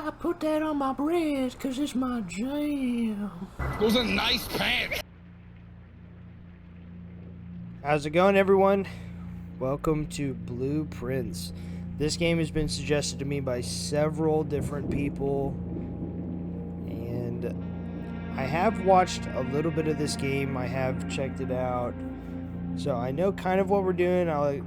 I put that on my bread because it's my jam. Those are nice pants. How's it going, everyone? Welcome to Blueprints. This game has been suggested to me by several different people, and I have watched a little bit of this game. I have checked it out, so I know kind of what we're doing. I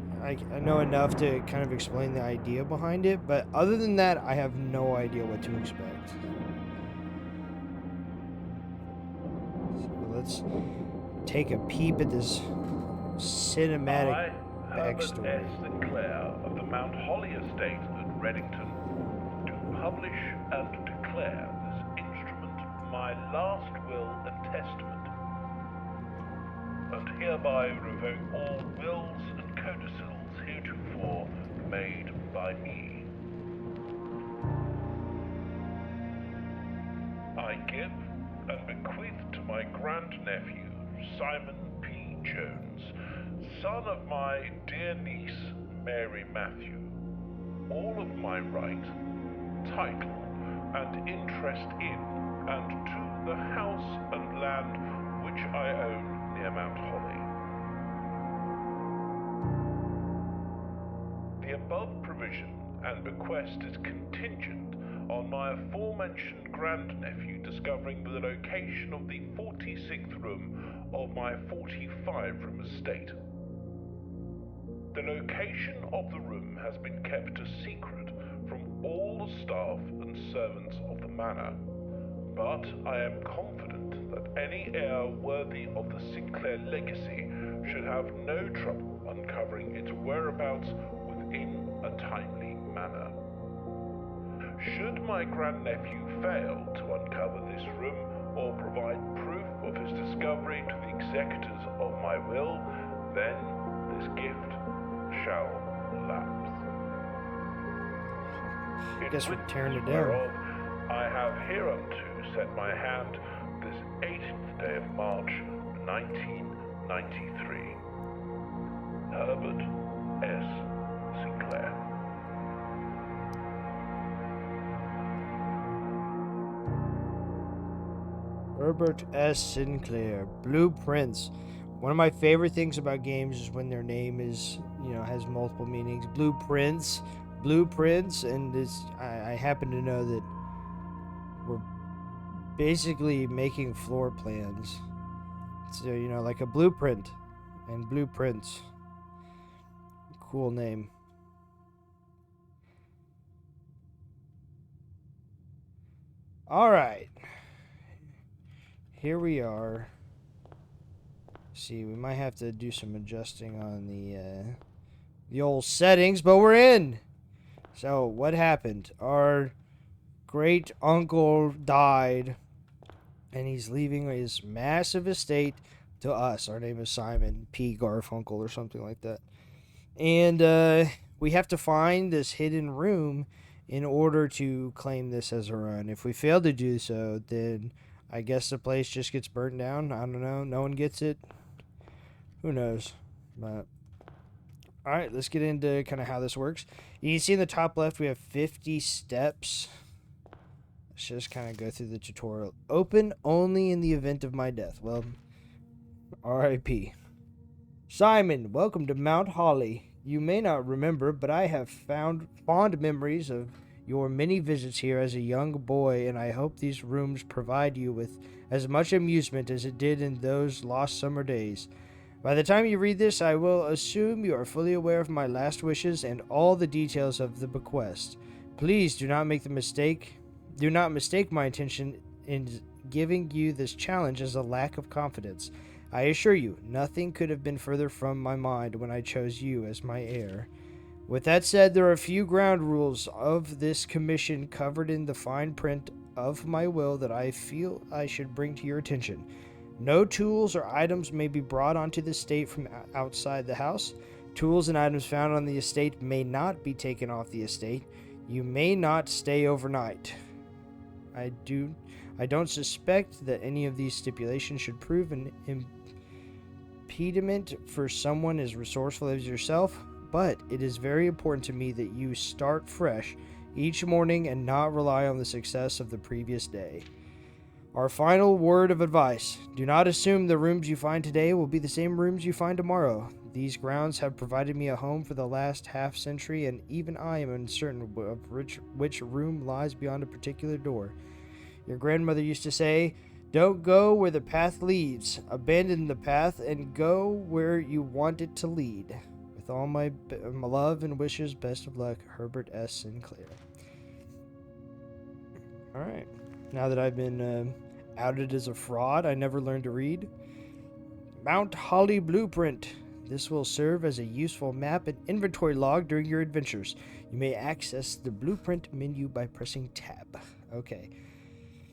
know enough to kind of explain the idea behind it, but other than that, I have no idea what to expect. So let's take a peep at this cinematic backstory. I, Herbert S. Sinclair of the Mount Holly Estate at Reddington, do publish and declare this instrument my last will and testament, and hereby revoke all wills and codicils heretofore made by me. I give and bequeath to my grandnephew, Simon P. Jones, son of my dear niece, Mary Matthew, all of my right, title, and interest in and to the house and land which I own near Mount Holly. The above provision and bequest is contingent on my aforementioned grandnephew discovering the location of the 46th room of my 45-room estate. The location of the room has been kept a secret from all the staff and servants of the manor, but I am confident that any heir worthy of the Sinclair legacy should have no trouble uncovering its whereabouts within a timely manner. Should my grandnephew fail to uncover this room or provide proof of his discovery to the executors of my will, then this gift shall lapse. I guess we're tearing it down. Whereof I have hereunto set my hand this 18th day of March, 1993. Herbert S. Sinclair. Herbert S. Sinclair, Blueprints. One of my favorite things about games is when their name is, has multiple meanings. Blueprints, and I happen to know that we're basically making floor plans. So, like a blueprint and blueprints. Cool name. All right. Here we are. See, we might have to do some adjusting on the old settings, but we're in. So, what happened? Our great uncle died, and he's leaving his massive estate to us. Our name is Simon P. Garfunkel or something like that. And we have to find this hidden room in order to claim this as our own. If we fail to do so, then I guess the place just gets burnt down. I don't know. No one gets it. Who knows? But all right, let's get into kind of how this works. You can see in the top left we have 50 steps. Let's just kind of go through the tutorial. Open only in the event of my death. Well, R.I.P. Simon, welcome to Mount Holly. You may not remember, but I have found fond memories of your many visits here as a young boy, and I hope these rooms provide you with as much amusement as it did in those lost summer days. By the time you read this, I will assume you are fully aware of my last wishes and all the details of the bequest. Please do not mistake my intention in giving you this challenge as a lack of confidence. I assure you, nothing could have been further from my mind when I chose you as my heir. With that said, there are a few ground rules of this commission covered in the fine print of my will that I feel I should bring to your attention. No tools or items may be brought onto the estate from outside the house. Tools and items found on the estate may not be taken off the estate. You may not stay overnight. I don't suspect that any of these stipulations should prove an impediment for someone as resourceful as yourself, but it is very important to me that you start fresh each morning and not rely on the success of the previous day. Our final word of advice: do not assume the rooms you find today will be the same rooms you find tomorrow. These grounds have provided me a home for the last half century, and even I am uncertain of which room lies beyond a particular door. Your grandmother used to say, "Don't go where the path leads. Abandon the path and go where you want it to lead." With all my love and wishes, best of luck, Herbert S. Sinclair. All right. Now that I've been outed as a fraud, I never learned to read. Mount Holly Blueprint. This will serve as a useful map and inventory log during your adventures. You may access the blueprint menu by pressing tab. Okay.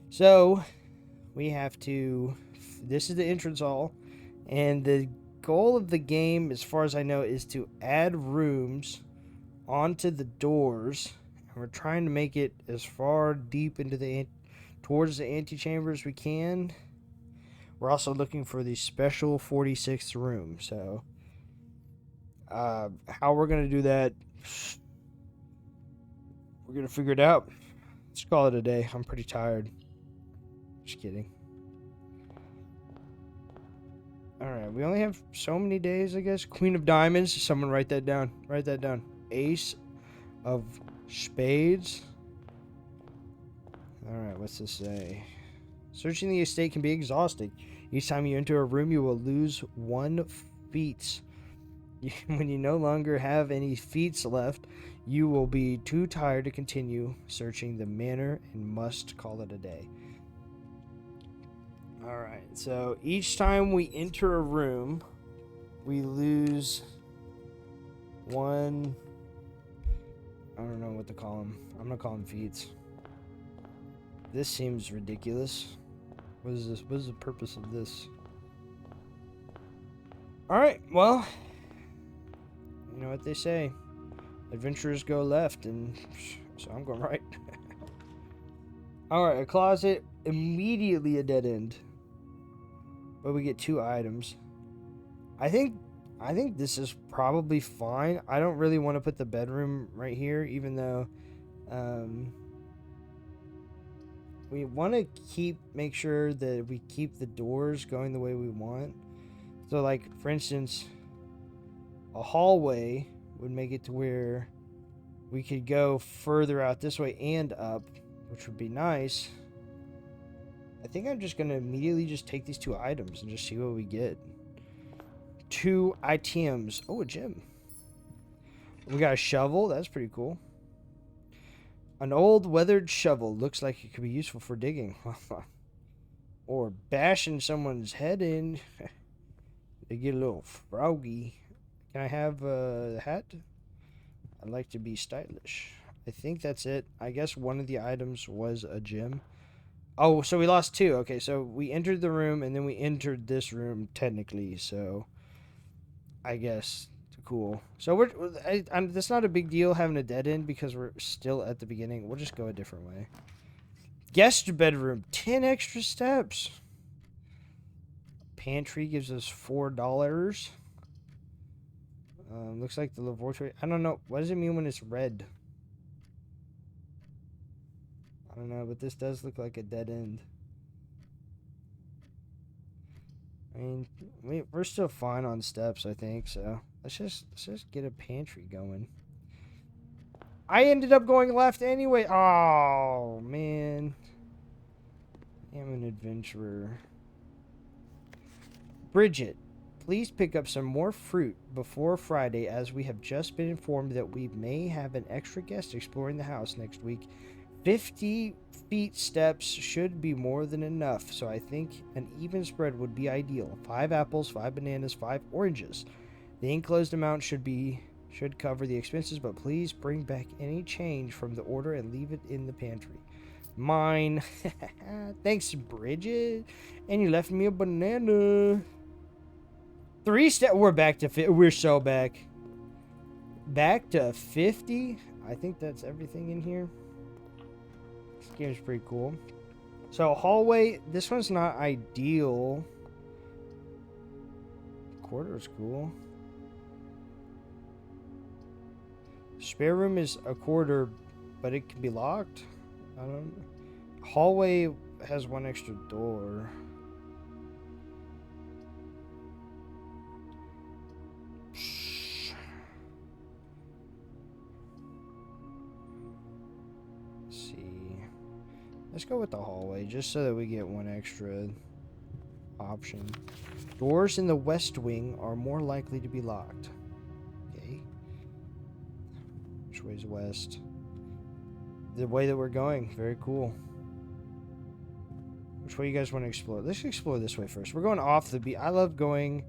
So, we have to... This is the entrance hall. And the goal of the game, as far as I know, is to add rooms onto the doors. And we're trying to make it as far deep into the... towards the antechamber as we can. We're also looking for the special 46th room. So, how we're going to do that, we're going to figure it out. Let's call it a day. I'm pretty tired. Just kidding. Alright, we only have so many days, I guess. Queen of Diamonds. Someone write that down. Write that down. Ace of Spades. Alright, what's this say? Searching the estate can be exhausting. Each time you enter a room, you will lose 1 feat. When you no longer have any feats left, you will be too tired to continue searching the manor and must call it a day. Alright, so each time we enter a room, we lose 1... I don't know what to call them. I'm going to call them feats. This seems ridiculous. What is this? What is the purpose of this? Alright, well, you know what they say. Adventurers go left, and so I'm going right. Alright, a closet, immediately a dead end. But we get 2 items. I think this is probably fine. I don't really want to put the bedroom right here, even though we want to make sure that we keep the doors going the way we want. So, like, for instance, a hallway would make it to where we could go further out this way and up, which would be nice. I think I'm just going to immediately just take these 2 items and just see what we get. 2 items. Oh, a gem. We got a shovel. That's pretty cool. An old weathered shovel. Looks like it could be useful for digging. Or bashing someone's head in. They get a little froggy. Can I have a hat? I'd like to be stylish. I think that's it. I guess one of the items was a gem. Oh, so we lost 2. Okay, so we entered the room and then we entered this room technically. So I guess cool. So that's not a big deal having a dead end because we're still at the beginning. We'll just go a different way. Guest bedroom, 10 extra steps. Pantry gives us $4. Looks like the laboratory. I don't know. What does it mean when it's red? I don't know, but this does look like a dead end. I mean, we're still fine on steps, I think, so let's just get a pantry going. I ended up going left anyway. Oh, man. I'm an adventurer. Bridget, please pick up some more fruit before Friday, as we have just been informed that we may have an extra guest exploring the house next week. 50 feet steps should be more than enough, so I think an even spread would be ideal. 5 apples, 5 bananas, 5 oranges. The enclosed amount should cover the expenses, but please bring back any change from the order and leave it in the pantry. Mine. Thanks, Bridget. And you left me a banana. 3 steps. We're back to we're so back. Back to 50. I think that's everything in here. This game's pretty cool. So, hallway. This one's not ideal. Quarter's cool. Spare room is a quarter but it can be locked. I don't. Hallway has one extra door. Let's see. Let's go with the hallway just so that we get one extra option. Doors in the west wing are more likely to be locked. Okay. Which way's west? The way that we're going. Very cool. Which way you guys want to explore? Let's explore this way first. We're going off the beat. I love going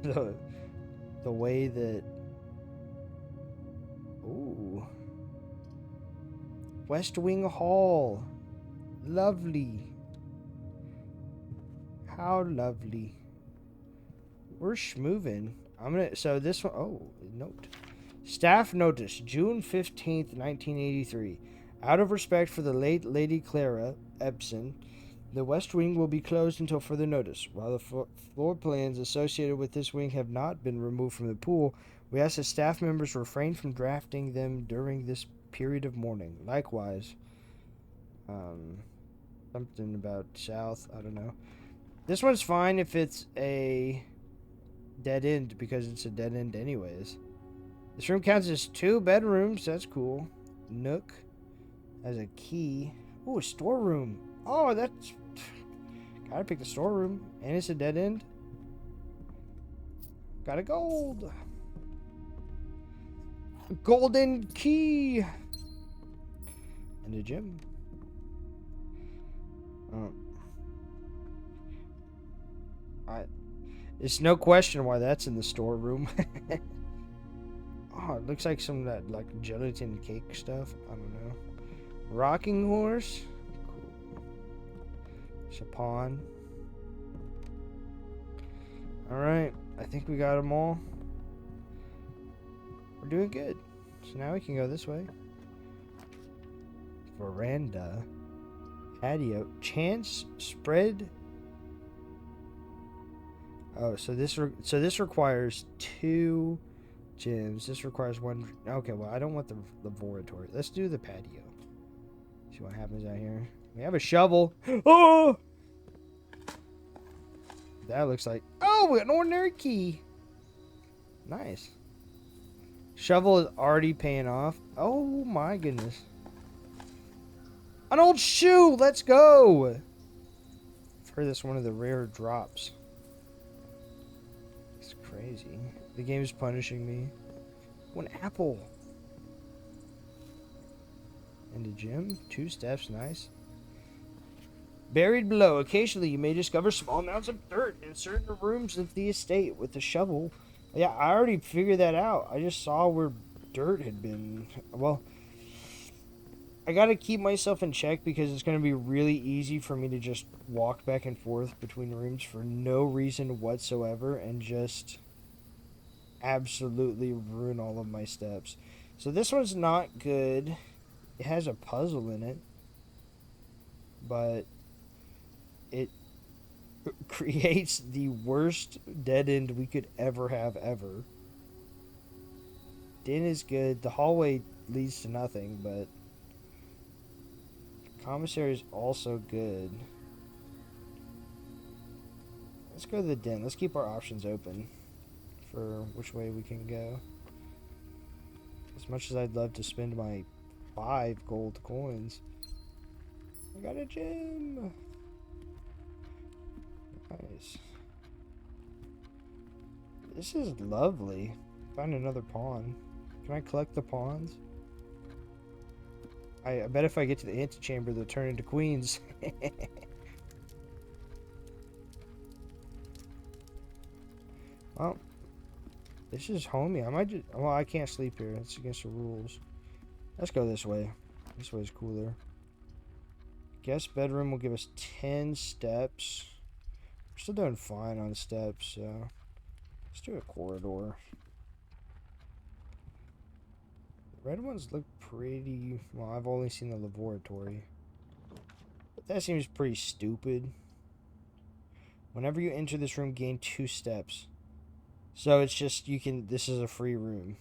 the way that. Ooh. West Wing Hall. Lovely. How lovely. We're schmoving. I'm gonna. So this one. Oh, note. Staff notice, June 15th, 1983. Out of respect for the late Lady Clara Ebsen, the West Wing will be closed until further notice. While the floor plans associated with this wing have not been removed from the pool, we ask that staff members refrain from drafting them during this period of mourning. Likewise, something about south, I don't know. This one's fine if it's a dead end, because it's a dead end anyways. This room counts as 2 bedrooms. That's cool. Nook has a key. Ooh, a storeroom. Oh, that's... Gotta pick the storeroom. And it's a dead end. Got a gold. Golden key. And a gem. It's no question why that's in the storeroom. Oh, it looks like some of that like gelatin cake stuff. I don't know. Rocking horse. Cool. Chapon. Alright. I think we got them all. We're doing good. So now we can go this way. Veranda. Patio. Chance spread. Oh, so this requires 2 gyms. This requires 1. Okay, well, I don't want the laboratory. Let's do the patio. See what happens out here. We have a shovel. Oh! That looks like... Oh, an ordinary key. Nice. Shovel is already paying off. Oh, my goodness. An old shoe! Let's go! I've heard that's one of the rare drops. It's crazy. The game is punishing me. One apple. And a gym. 2 steps. Nice. Buried below. Occasionally, you may discover small amounts of dirt in certain rooms of the estate with the shovel. Yeah, I already figured that out. I just saw where dirt had been. Well, I gotta keep myself in check because it's gonna be really easy for me to just walk back and forth between rooms for no reason whatsoever and just absolutely ruin all of my steps. So this one's not good. It has a puzzle in it, but it creates the worst dead end we could ever have ever. Den is good. The hallway leads to nothing, but commissary is also good. Let's go to the den. Let's keep our options open for which way we can go. As much as I'd love to spend my 5 gold coins. I got a gem. Nice. This is lovely. Found another pawn. Can I collect the pawns? I bet if I get to the antechamber, they'll turn into queens. Well, this is homey. I might just... Well, I can't sleep here. It's against the rules. Let's go this way. This way's cooler. Guest bedroom will give us 10 steps. We're still doing fine on steps, so... Let's do a corridor. The red ones look pretty... Well, I've only seen the laboratory. But that seems pretty stupid. Whenever you enter this room, gain 2 steps. So it's just, you can... This is a free room.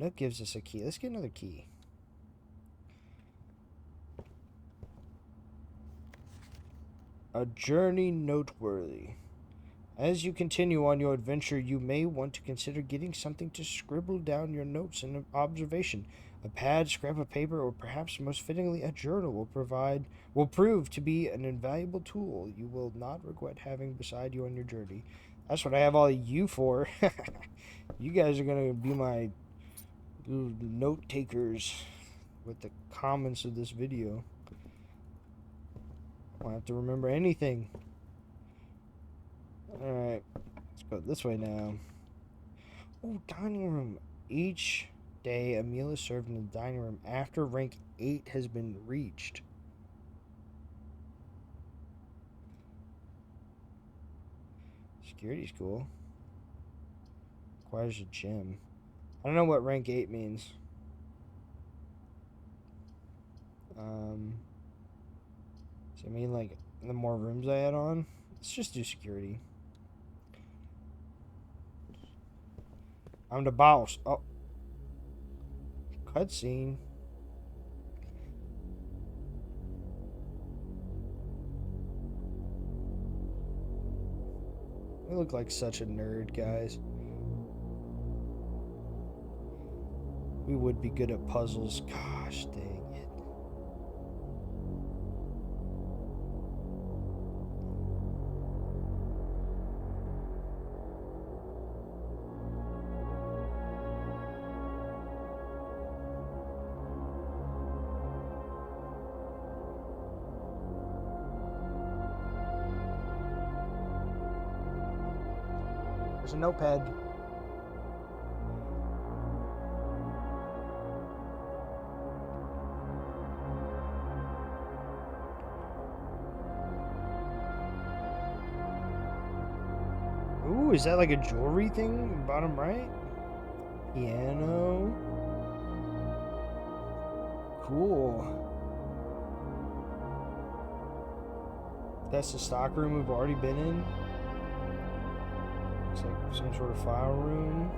Nook gives us a key. Let's get another key. A journey noteworthy. As you continue on your adventure, you may want to consider getting something to scribble down your notes and observation. A pad, scrap of paper, or perhaps most fittingly a journal will prove to be an invaluable tool you will not regret having beside you on your journey. That's what I have all of you for. You guys are gonna be my note takers with the comments of this video. I don't have to remember anything. Alright, let's go this way now. Oh, dining room. Each day, a meal is served in the dining room after rank 8 has been reached. Security's cool. Requires a gym. I don't know what rank 8 means. Does it mean like the more rooms I add on? Let's just do security. I'm the boss. Oh. Cutscene. I look like such a nerd, guys. We would be good at puzzles. Gosh dang it. There's a notepad. Ooh, is that like a jewelry thing? Bottom right? Piano. Cool. That's the stock room we've already been in. Looks like some sort of file room.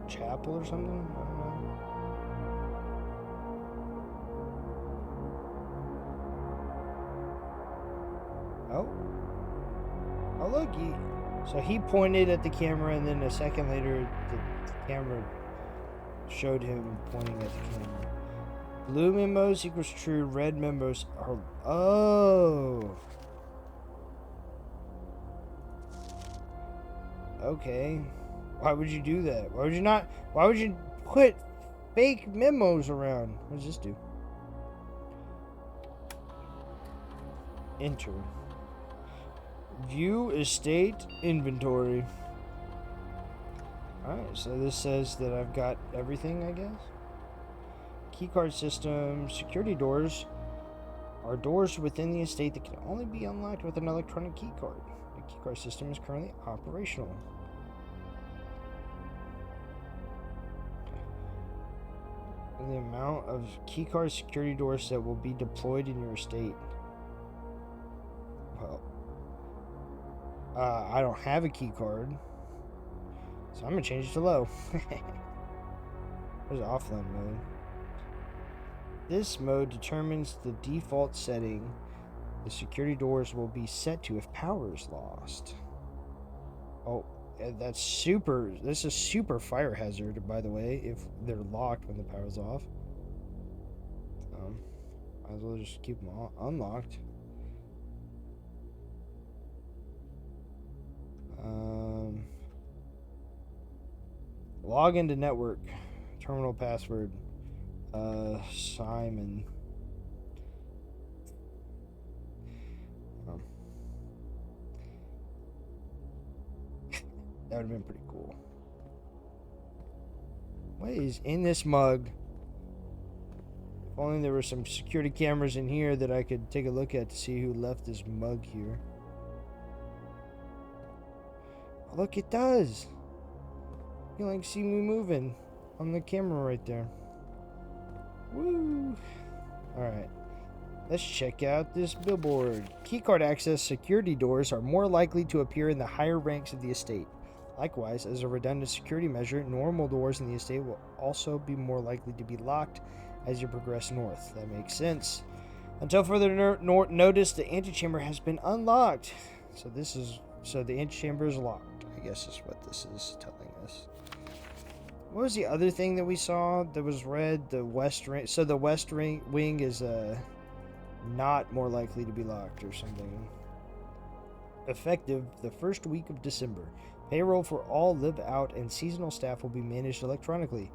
Chapel or something? I don't know. Oh. Oh, look. So he pointed at the camera, and then a second later, the camera showed him pointing at the camera. Blue memos equals true. Red memos are... Oh. Okay. Why would you do that? Why would you not? Why would you put fake memos around? What does this do? Enter. View estate inventory. Alright, so this says that I've got everything, I guess. Keycard system. Security doors are doors within the estate that can only be unlocked with an electronic keycard. The keycard system is currently operational. The amount of keycard security doors that will be deployed in your estate. Well, I don't have a keycard, so I'm gonna change it to low. There's offline mode. This mode determines the default setting the security doors will be set to if power is lost. Oh, that's super. This is super fire hazard, by the way, if they're locked when the power's off. Might as well just keep them unlocked. Log into network. Terminal password. Simon. That would have been pretty cool. What is in this mug? If only there were some security cameras in here that I could take a look at to see who left this mug here. Oh, look, it does. You can like see me moving on the camera right there. Woo! Alright. Let's check out this billboard. Keycard access security doors are more likely to appear in the higher ranks of the estate. Likewise, as a redundant security measure, normal doors in the estate will also be more likely to be locked as you progress north. That makes sense. Until further notice, the antechamber has been unlocked. So the antechamber is locked. I guess is what this is telling us. What was the other thing that we saw that was red? The west ring. So the wing is not more likely to be locked or something. Effective the first week of December. Payroll for all live-out and seasonal staff will be managed electronically,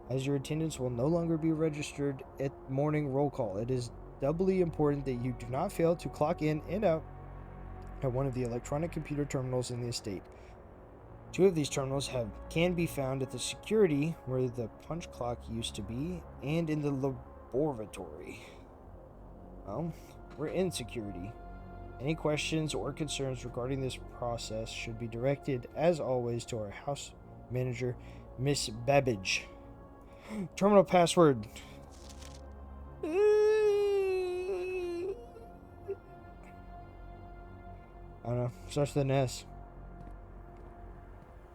as your attendance will no longer be registered at morning roll call. It is doubly important that you do not fail to clock in and out at one of the electronic computer terminals in the estate. 2 of these terminals can be found at the security, where the punch clock used to be, and in the laboratory. Well, we're in security. Any questions or concerns regarding this process should be directed, as always, to our house manager, Miss Babbage. Terminal password. I don't know. Starts with an S.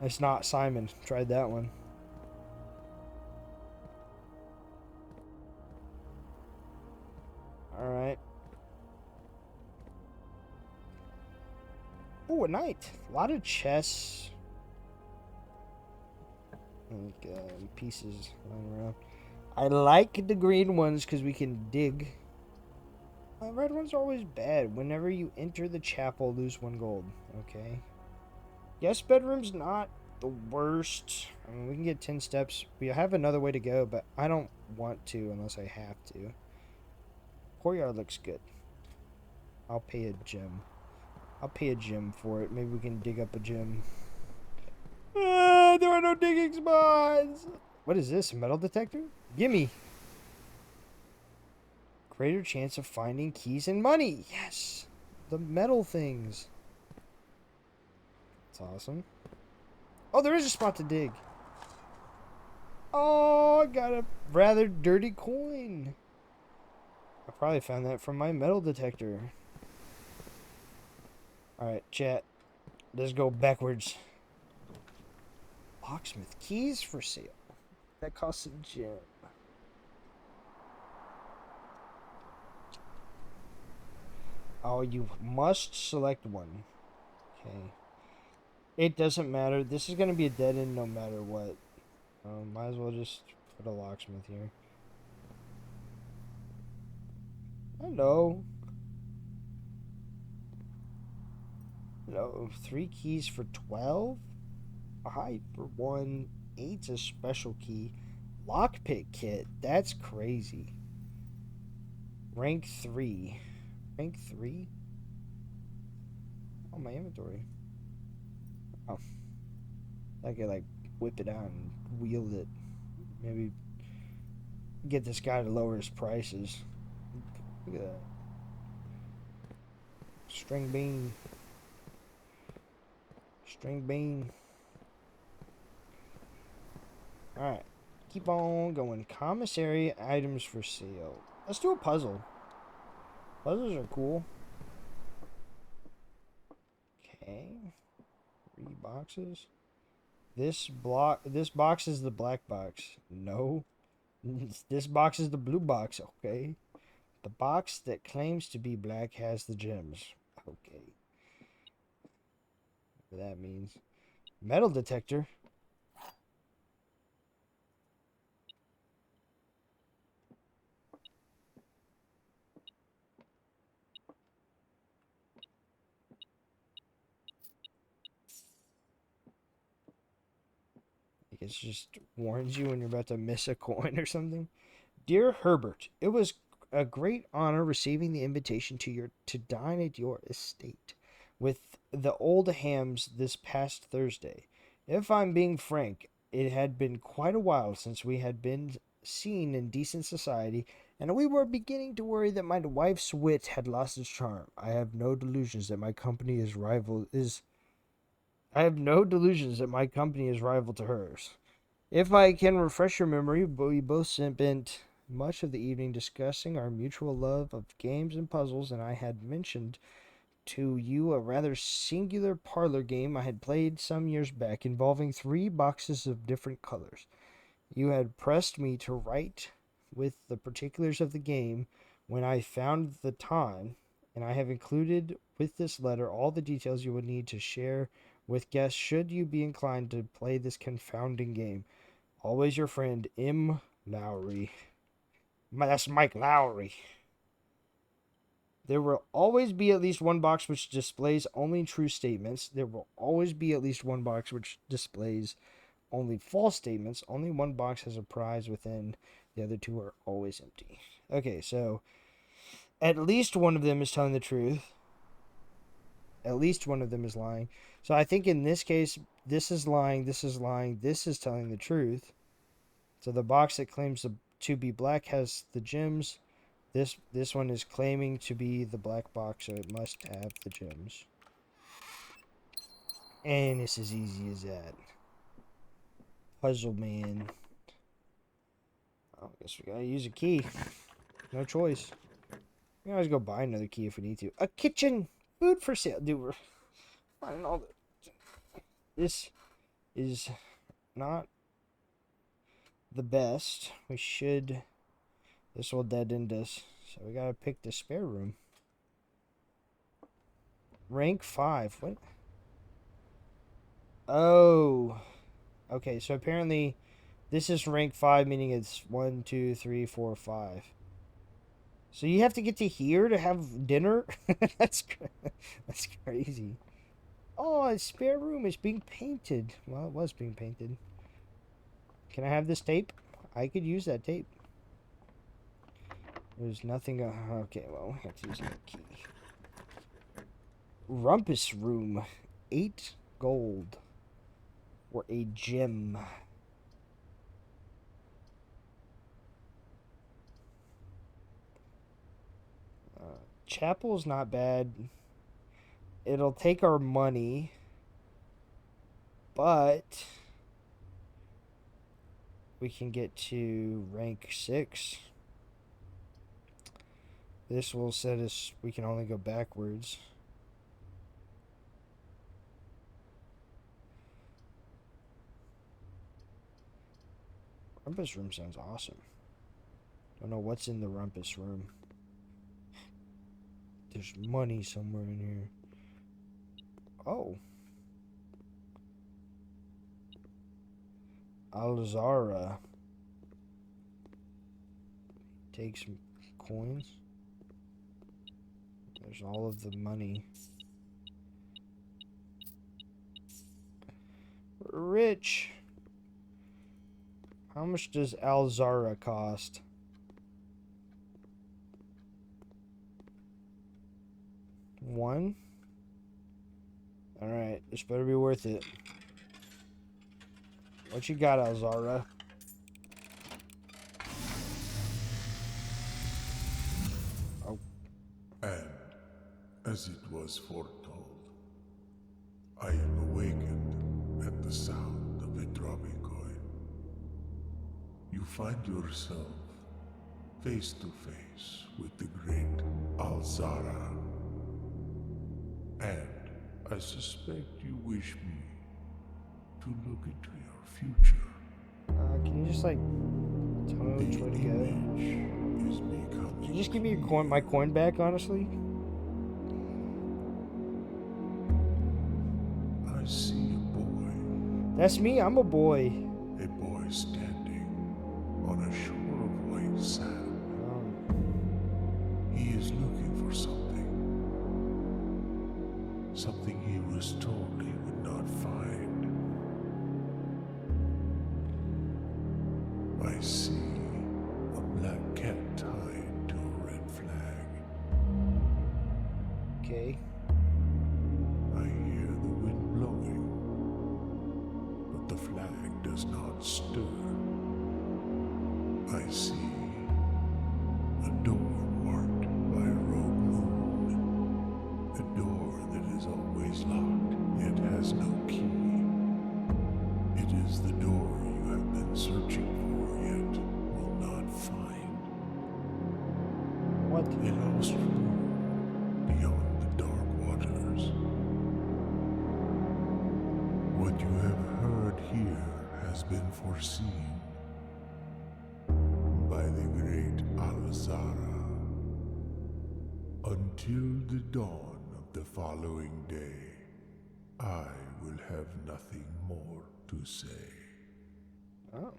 It's not Simon. Tried that one. Alright. Oh, a knight. A lot of chests. Like, pieces lying around. I like the green ones because we can dig. Red ones are always bad. Whenever you enter the chapel, lose 1 gold. Okay. Guest bedroom's not the worst. I mean, we can get 10 steps. We have another way to go, but I don't want to unless I have to. Courtyard looks good. I'll pay a gem. I'll pay a gem for it. Maybe we can dig up a gem. There are no digging spots. What is this? A metal detector? Gimme. Greater chance of finding keys and money. Yes. The metal things. That's awesome. Oh, there is a spot to dig. Oh, I got a rather dirty coin. I probably found that from my metal detector. Alright, chat. Let's go backwards. Locksmith keys for sale. That costs a gem. Oh, you must select one. Okay. It doesn't matter. This is going to be a dead end no matter what. Might as well just put a locksmith here. Hello. Hello. 3 keys for 12? A hide for 1. 8's a special key. Lockpick kit. That's crazy. Rank 3. Rank 3? Oh, my inventory. Oh. I could, like, whip it out and wield it. Maybe get this guy to lower his prices. Look at that. String bean. String bean. Alright. Keep on going. Commissary items for sale. Let's do a puzzle. Puzzles are cool. Okay. 3 boxes. This box is the black box. No. This box is the blue box. Okay. The box that claims to be black has the gems. Okay. Whatever that means. Metal detector. I guess it just warns you when you're about to miss a coin or something. Dear Herbert, it was a great honor receiving the invitation to dine at your estate with the old hams this past Thursday. If I'm being frank, it had been quite a while since we had been seen in decent society, and we were beginning to worry that my wife's wit had lost its charm. I have no delusions that my company is rival to hers. If I can refresh your memory, we both spent much of the evening discussing our mutual love of games and puzzles, and I had mentioned to you a rather singular parlor game I had played some years back involving 3 boxes of different colors. You had pressed me to write with the particulars of the game when I found the time, and I have included with this letter all the details you would need to share with guests should you be inclined to play this confounding game. Always your friend, M. Lowry. That's Mike Lowry. There will always be at least one box which displays only true statements. There will always be at least one box which displays only false statements. Only one box has a prize within. The other 2 are always empty. Okay, so at least one of them is telling the truth. At least one of them is lying. So I think in this case, this is lying, this is lying, this is telling the truth. So the box that claims to be black has the gems. This one is claiming to be the black box, so it must have the gems. And it's as easy as that. Puzzle man. Oh, I guess we gotta use a key. No choice. We can always go buy another key if we need to. A kitchen! Food for sale. Dude, we're finding all the... This is not the best. We should... This will dead end us. So we gotta pick the spare room. Rank 5. What? Oh. Okay, so apparently this is rank 5, meaning it's 1, 2, 3, 4, 5. So you have to get to here to have dinner? That's crazy. Oh, a spare room is being painted. Well, it was being painted. Can I have this tape? I could use that tape. There's nothing... okay, well, we have to use that key. Rumpus room. 8 gold. Or a gem. Chapel's not bad. It'll take our money. But... we can get to rank 6. This will set us... we can only go backwards. Rumpus room sounds awesome. Don't know what's in the rumpus room. There's money somewhere in here. Oh. Alzara. Take some coins. There's all of the money. We're rich. How much does Alzara cost? One? Alright, this better be worth it. What you got, Alzara? Oh. And, as it was foretold, I am awakened at the sound of a dropping coin. You find yourself face to face with the great Alzara. And I suspect you wish me to look into your future. Can you just like tell me which way to go? Can you just give me your coin, my coin back, honestly? I see a boy. That's me, I'm a boy. A boy standing on a shore of white sand. He is looking for something. Something he was told he would not find. I see a black cat tied to a red flag. Okay. I hear the wind blowing, but the flag does not stir. I see a door marked by a rogue moon. A door that is always locked, yet has no key. It is the door you have been searching for, yet will not find. What? A lost room beyond the dark waters foreseen by the great Al-Zara. Until the dawn of the following day, I will have nothing more to say. Oh.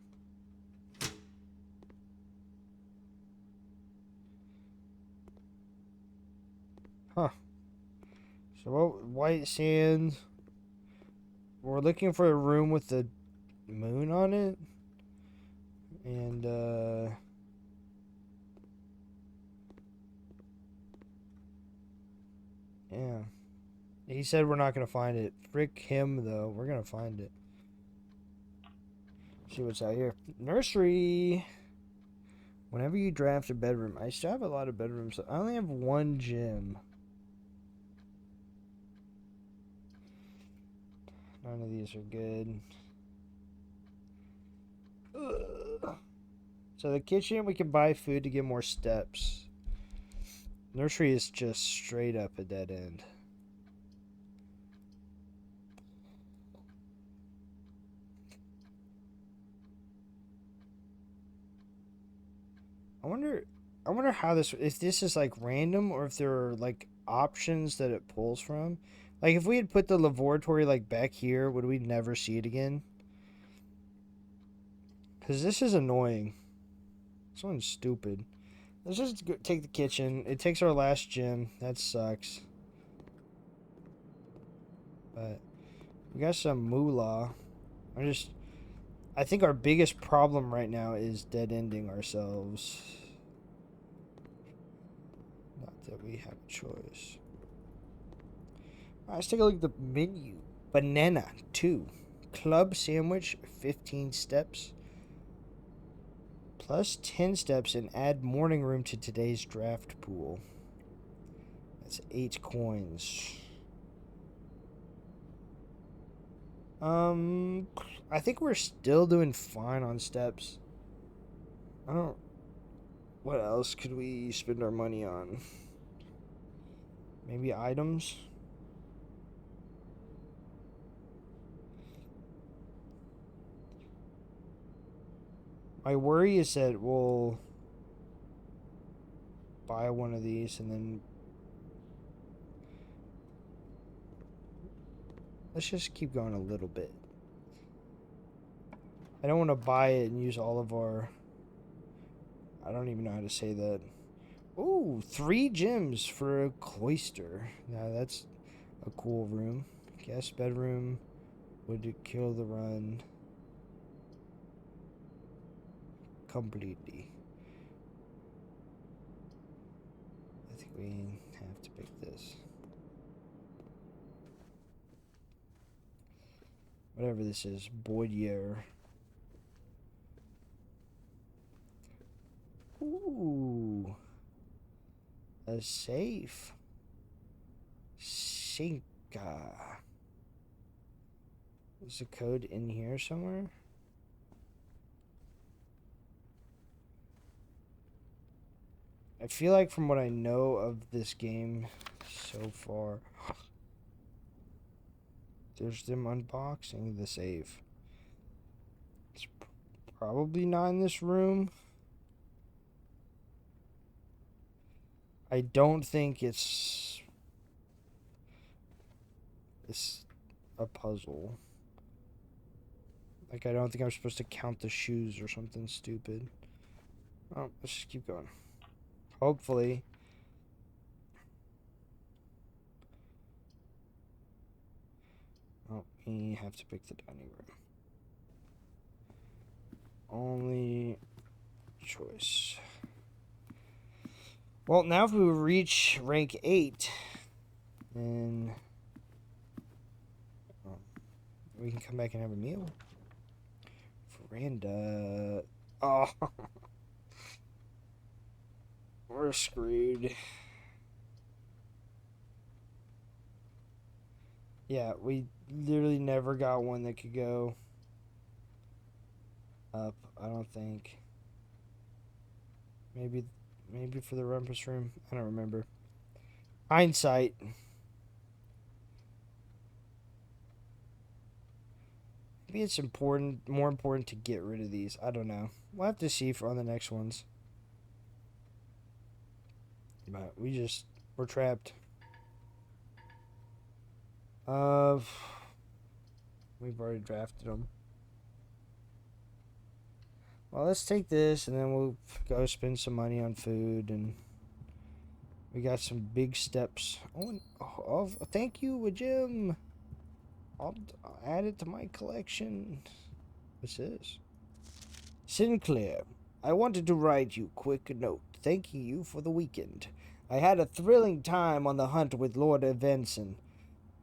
Huh. So what? White sand. We're looking for a room with the moon on it. And, yeah. He said we're not going to find it. Frick him, though. We're going to find it. See what's out here. Nursery. Whenever you draft a bedroom. I still have a lot of bedrooms. I only have one gym. None of these are good. Ugh. So the kitchen, we can buy food to get more steps. Nursery is just straight up a dead end. I wonder how this, if this is like random or if there are like options that it pulls from. Like if we had put the laboratory like back here, would we never see it again? Because this is annoying. This one's stupid. Let's just go take the kitchen. It takes our last gym. That sucks. But we got some moolah. I think our biggest problem right now is dead-ending ourselves. Not that we have a choice. Alright, let's take a look at the menu. Banana, 2. Club sandwich, 15 steps. Plus 10 steps and add morning room to today's draft pool. That's 8 coins. I think we're still doing fine on steps. What else could we spend our money on? Maybe items? My worry is that we'll buy one of these and then let's just keep going a little bit. I don't want to buy it and use all of our... I don't even know how to say that. Ooh, 3 gems for a cloister. Now that's a cool room. Guest bedroom would kill the run completely. I think we have to pick this. Whatever this is, Boyer. Ooh. A safe. Shinka. Is the code in here somewhere? I feel like from what I know of this game so far, there's them unboxing the safe. It's probably not in this room. I don't think it's a puzzle. Like, I don't think I'm supposed to count the shoes or something stupid. Oh, let's just keep going. Hopefully. Oh, we have to pick the dining room. Only choice. Well, now if we reach rank 8, then we can come back and have a meal. Veranda. Oh. We're screwed. Yeah, we literally never got one that could go up, I don't think. Maybe for the rumpus room. I don't remember. Hindsight. I Maybe it's more important to get rid of these. I don't know. We'll have to see on the next ones. But we're trapped. We've already drafted them. Well, let's take this, and then we'll go spend some money on food, and we got some big steps. Oh, thank you, Jim. I'll add it to my collection. What's this? Sinclair, I wanted to write you a quick note thanking you for the weekend. I had a thrilling time on the hunt with Lord Evenson,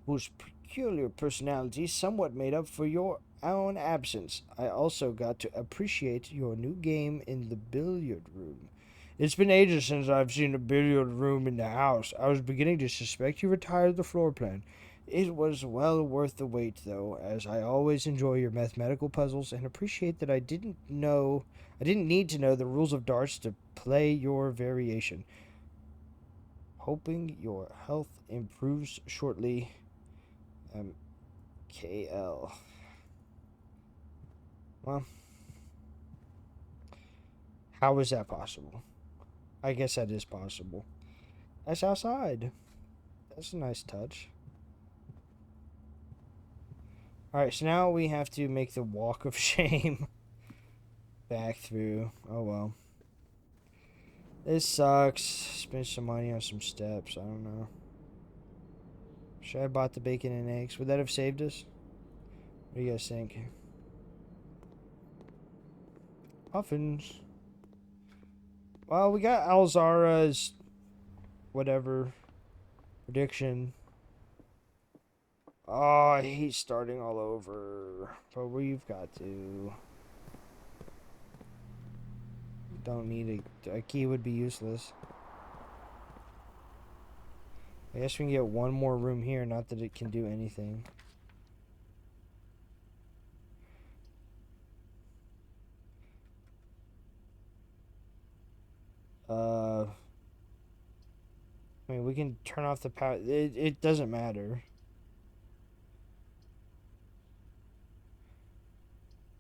whose peculiar personality somewhat made up for your own absence. I also got to appreciate your new game in the billiard room. It's been ages since I've seen a billiard room in the house. I was beginning to suspect you retired the floor plan. It was well worth the wait, though, as I always enjoy your mathematical puzzles and appreciate that I didn't need to know the rules of darts to play your variation. Hoping your health improves shortly. KL. Well, how is that possible? I guess that is possible. That's outside. That's a nice touch. Alright, so now we have to make the walk of shame back through. Oh well. This sucks. Spend some money on some steps. I don't know. Should I have bought the bacon and eggs? Would that have saved us? What do you guys think? Muffins. Well, we got Alzara's whatever prediction. Oh, I hate starting all over. But we've got to. Don't need a key would be useless. I guess we can get one more room here, not that it can do anything. I mean, we can turn off the power. It doesn't matter.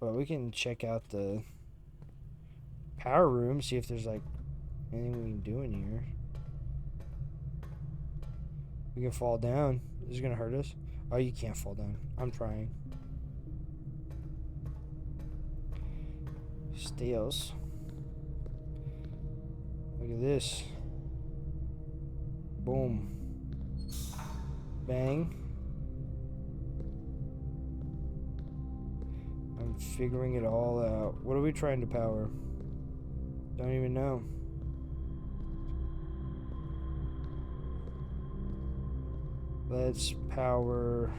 But we can check out the power room, see if there's like anything we can do in here. We can fall down. This is gonna hurt us. Oh, you can't fall down. I'm trying. Steels. Look at this. Boom. Bang. I'm figuring it all out. What are we trying to power? Don't even know. Let's power.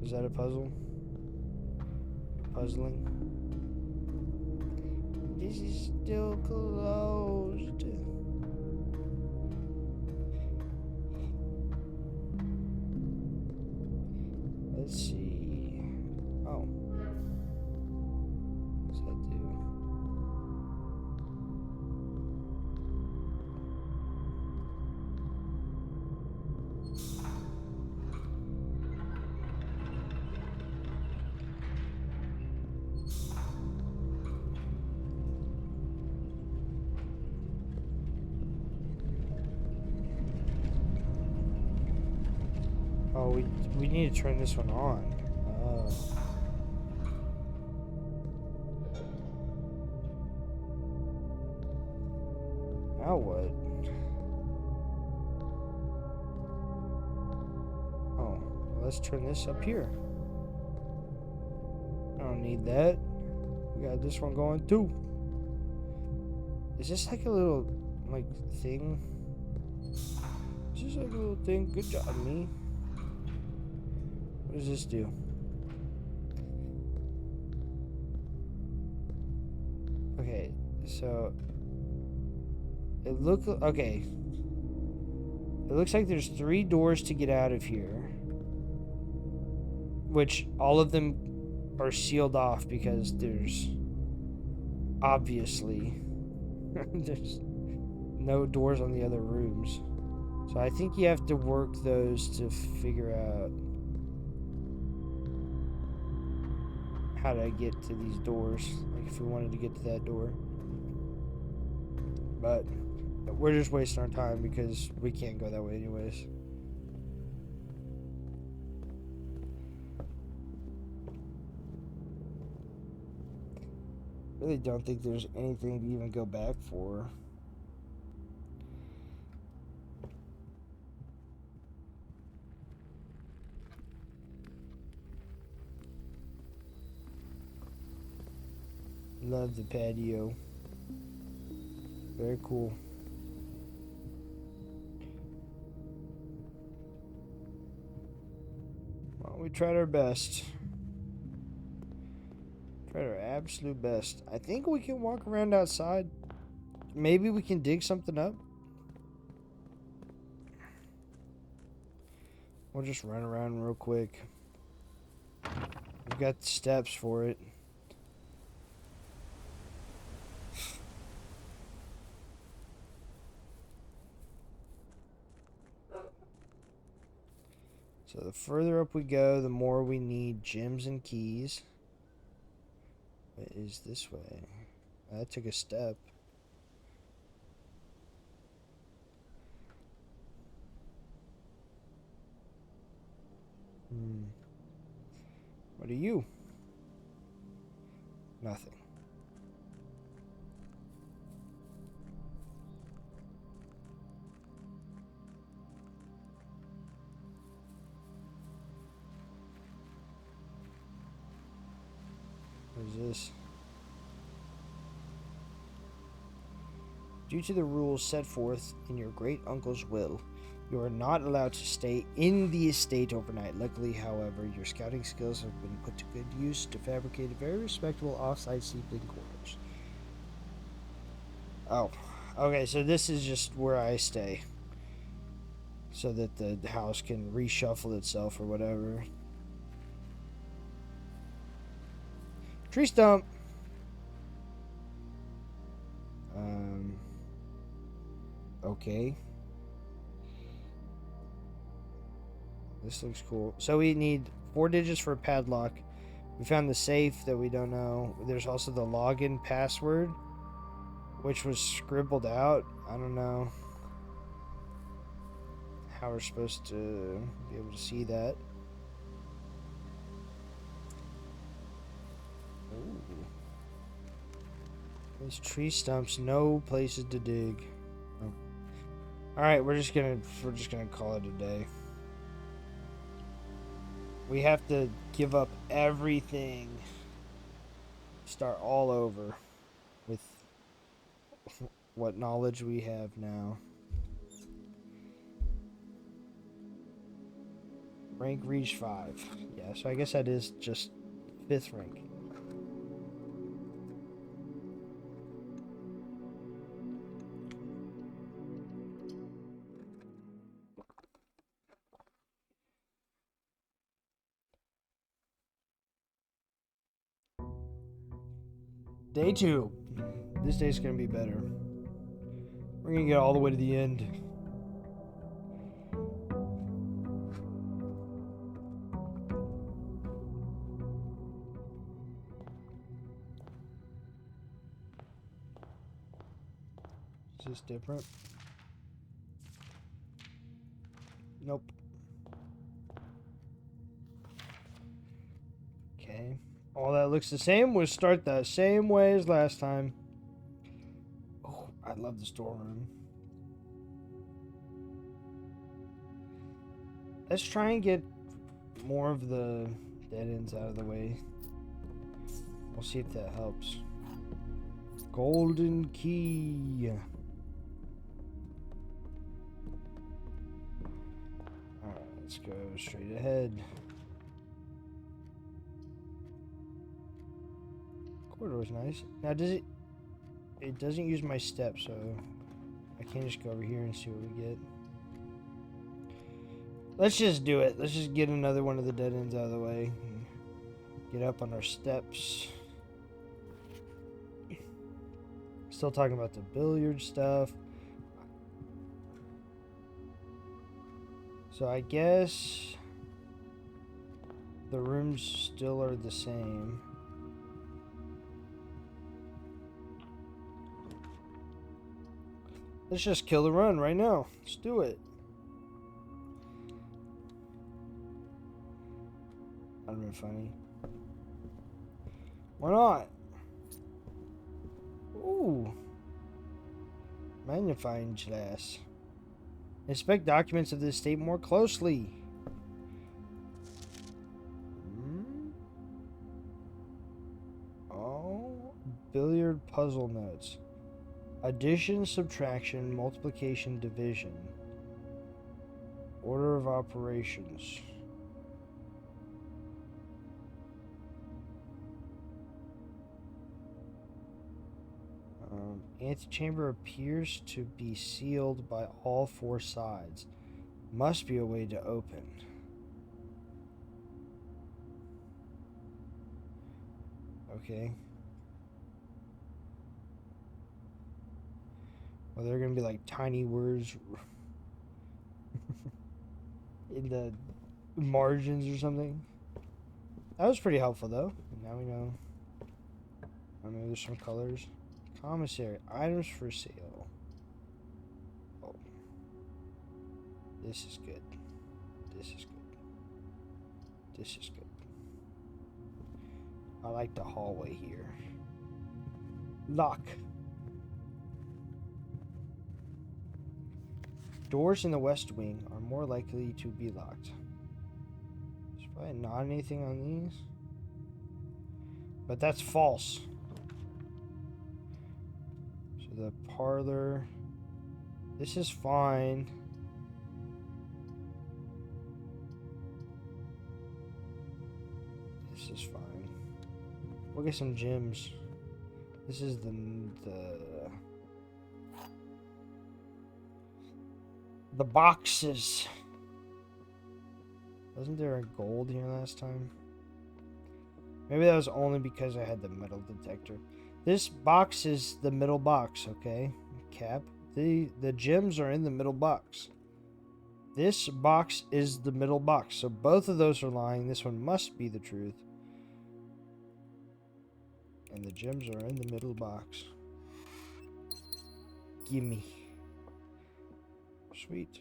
Is that a puzzle? Puzzling. This is still closed. Let's see. Oh. What's that do? Oh, we need to turn this one on. Oh. Now what? Oh, well, let's turn this up here. I don't need that. We got this one going too. Is this like a little, like, thing? Is this like a little thing? Good job, me. What does this do? Okay, so it okay. It looks like there's 3 doors to get out of here, which all of them are sealed off because there's obviously There's no doors on the other rooms. So I think you have to work those to figure out how to get to these doors. Like if we wanted to get to that door. But we're just wasting our time because we can't go that way anyways. Really don't think there's anything to even go back for. Love the patio. Very cool. Well, we tried our best. Tried our absolute best. I think we can walk around outside. Maybe we can dig something up. We'll just run around real quick. We've got the steps for it. So the further up we go, the more we need gems and keys. What is this way? That took a step. What are you? Nothing. What is this? Due to the rules set forth in your great uncle's will, you are not allowed to stay in the estate overnight. Luckily, however, your scouting skills have been put to good use to fabricate a very respectable off-site sleeping quarters. Oh, okay, so this is just where I stay. So that the house can reshuffle itself or whatever. Tree stump! Okay. This looks cool. So we need 4 digits for a padlock. We found the safe that we don't know. There's also the login password, which was scribbled out. I don't know how we're supposed to be able to see that. Ooh. These tree stumps, no places to dig. Oh. All right, we're just gonna call it a day. We have to give up everything. Start all over with what knowledge we have now. Rank reach 5. Yeah, so I guess that is just 5th rank. Day 2. This day's gonna be better. We're gonna get all the way to the end. Is this different? Nope. Okay. All that looks the same. We'll start the same way as last time. Oh, I love the storeroom. Let's try and get more of the dead ends out of the way. We'll see if that helps. Golden key. Alright, let's go straight ahead. Corridor is nice. Now does it doesn't use my steps, so I can't just go over here and see what we get. Let's just do it. Let's just get another one of the dead ends out of the way. Get up on our steps. Still talking about the billiard stuff. So I guess the rooms still are the same. Let's just kill the run right now. Let's do it. That'd been funny. Why not? Ooh. Magnifying glass. Inspect documents of this state more closely. Oh. Billiard puzzle notes. Addition, subtraction, multiplication, division. Order of operations. Antechamber appears to be sealed by all four sides. Must be a way to open. Okay. Well, they're gonna be like tiny words in the margins or something. That was pretty helpful though. Now we know. I know there's some colors. Commissary. Items for sale. Oh. This is good. This is good. This is good. I like the hallway here. Lock. Doors in the west wing are more likely to be locked. There's probably not anything on these. But that's false. The parlor. This is fine. This is fine. We'll get some gems. This is the boxes. Wasn't there a gold here last time? Maybe that was only because I had the metal detector. This box is the middle box, okay? Cap. The gems are in the middle box. This box is the middle box. So both of those are lying. This one must be the truth. And the gems are in the middle box. Gimme. Sweet.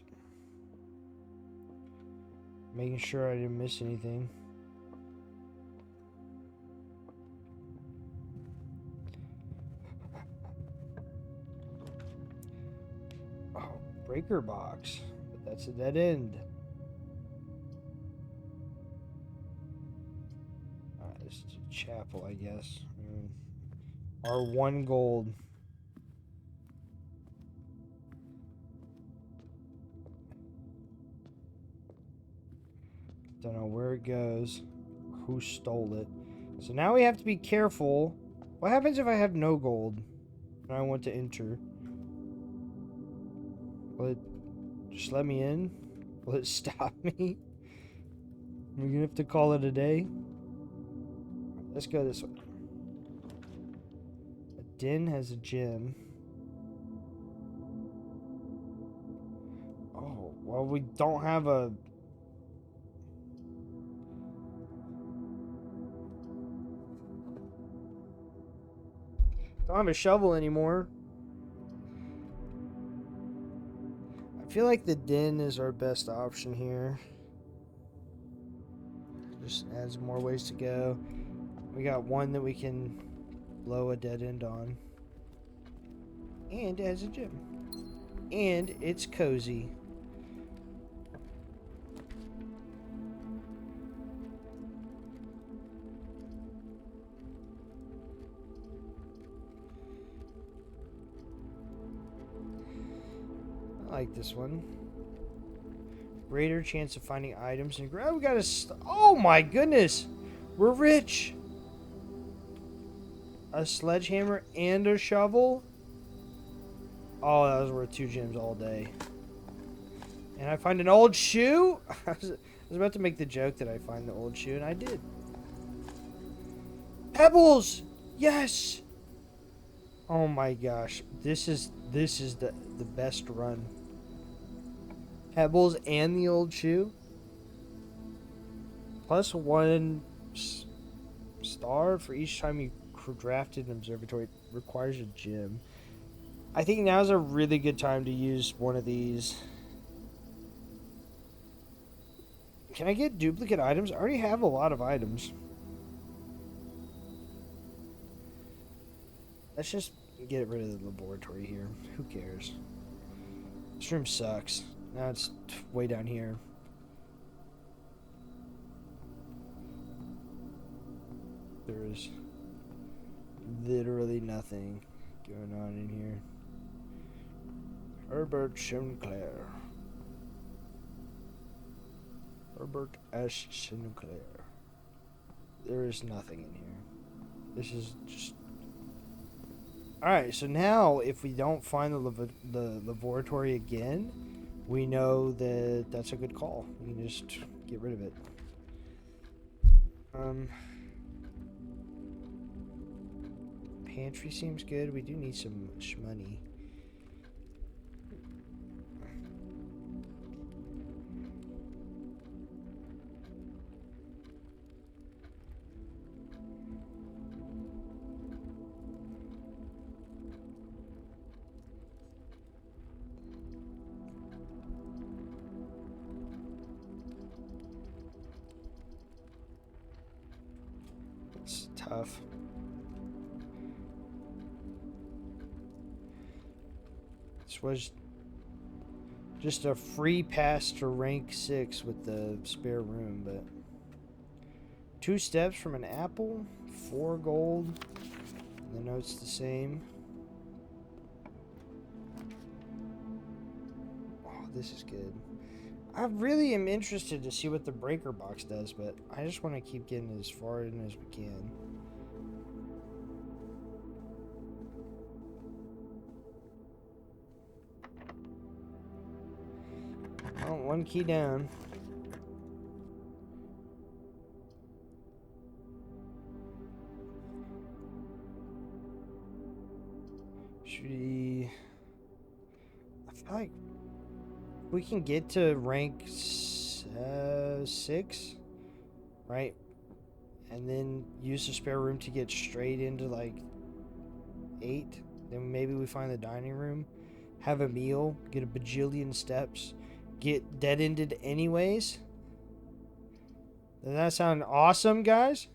Making sure I didn't miss anything. Breaker box, but that's a dead end. Alright, this is a chapel, I guess. Our 1 gold. Don't know where it goes, who stole it. So now we have to be careful. What happens if I have no gold and I want to enter? Will it just let me in? Will it stop me? We're gonna have to call it a day. Let's go this way. A den has a gem. Oh, well, we don't have a... Don't have a shovel anymore. I feel like the den is our best option here. Just adds more ways to go. We got one that we can blow a dead end on. And it has a gym. And it's cozy. I like this one. Greater chance of finding items and we got a oh my goodness, we're rich. A sledgehammer and a shovel. Oh, that was worth 2 gems all day. And I find an old shoe. I was about to make the joke that I find the old shoe, and I did. Pebbles, yes. Oh my gosh. This is the best run. Pebbles and the old shoe. Plus one star for each time you drafted an observatory. It requires a gym. I think now's a really good time to use one of these. Can I get duplicate items? I already have a lot of items. Let's just get rid of the laboratory here. Who cares? This room sucks. Now it's way down here. There is literally nothing going on in here. Herbert Sinclair. Herbert S. Sinclair. There is nothing in here. This is just... Alright, so now if we don't find the laboratory again, we know that that's a good call. We can just get rid of it. Pantry seems good. We do need some shmoney. It's tough. This was just a free pass to rank 6 with the spare room, but 2 steps from an apple, 4 gold. The note's the same. Oh, this is good. I really am interested to see what the breaker box does, but I just want to keep getting as far in as we can. Oh, 1 key down. Should we... I feel like we can get to rank 6, right? And then use the spare room to get straight into like 8. Then maybe we find the dining room, have a meal, get a bajillion steps, get dead-ended anyways. Does that sound awesome, guys?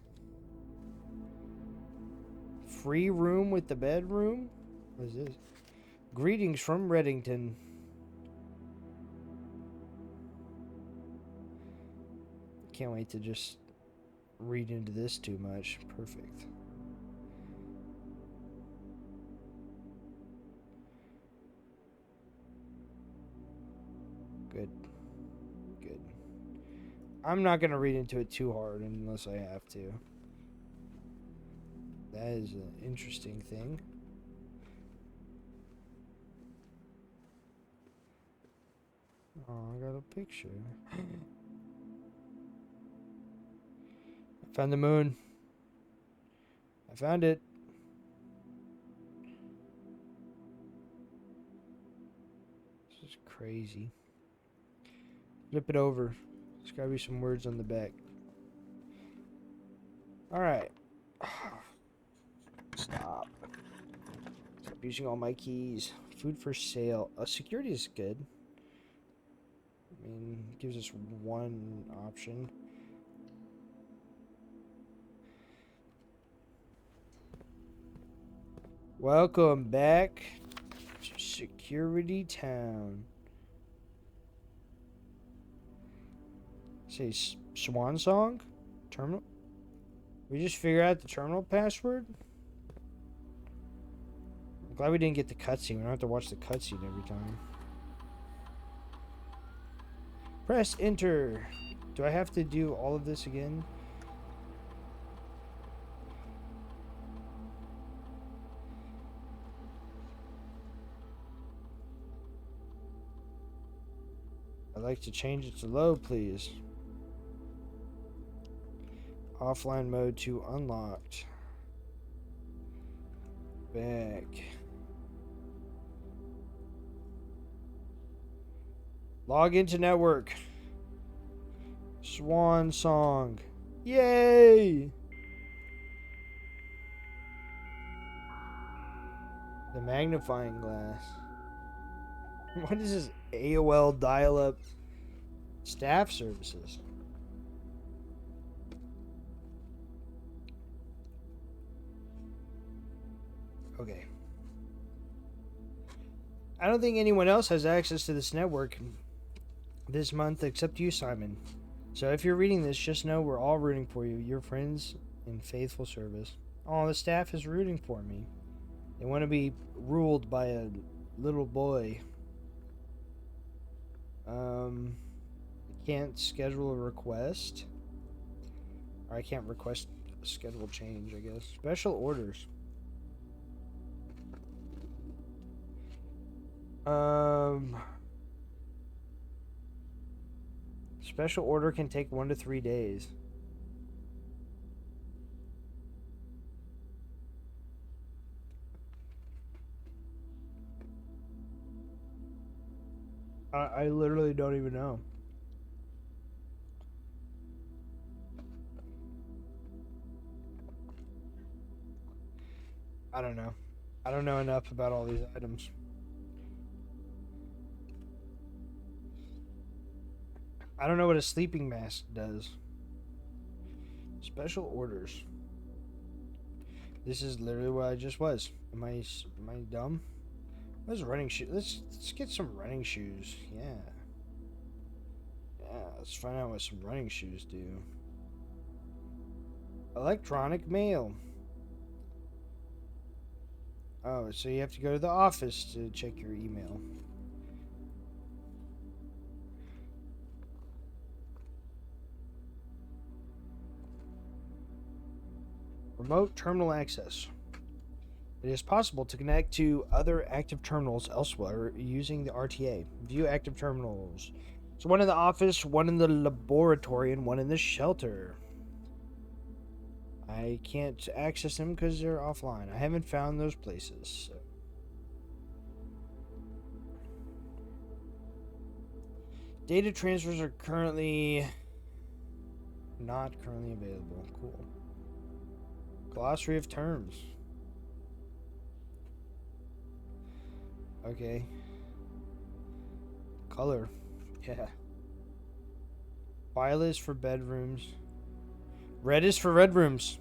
Free room with the bedroom? What is this? Greetings from Reddington. Can't wait to just read into this too much. Perfect. Good. Good. I'm not going to read into it too hard unless I have to. That is an interesting thing. Oh, I got a picture. I found the moon. I found it. This is crazy. Flip it over. There's gotta be some words on the back. Alright. Stop. Stop using all my keys. Food for sale. Security is good. I mean, it gives us one option. Welcome back to Security Town. Say Swan Song? Terminal? We just figure out the terminal password? I'm glad we didn't get the cutscene. We don't have to watch the cutscene every time. Press enter. Do I have to do all of this again? I'd like to change it to low, please. Offline mode to unlocked. Back. Log into network. Swan song. Yay! The magnifying glass. What is this AOL dial-up staff services? Okay. I don't think anyone else has access to this network this month except you, Simon. So if you're reading this, just know we're all rooting for you, your friends in faithful service. Oh, the staff is rooting for me. They want to be ruled by a little boy. I can't schedule a request. Or I can't request a schedule change, I guess. Special orders. Special order can take 1 to 3 days. I literally don't even know. I don't know. I don't know enough about all these items. I don't know what a sleeping mask does. Special orders. This is literally what I just was. Am I dumb? What's running shoes? Let's get some running shoes. Yeah. Yeah, let's find out what some running shoes do. Electronic mail. Oh, so you have to go to the office to check your email. Remote terminal access. It is possible to connect to other active terminals elsewhere using the RTA. View active terminals. So one in the office, one in the laboratory, and one in the shelter. I can't access them because they're offline. I haven't found those places. So. Data transfers are not currently available. Cool. Glossary of terms. Okay. Color. Yeah. Violet is for bedrooms. Red is for red rooms.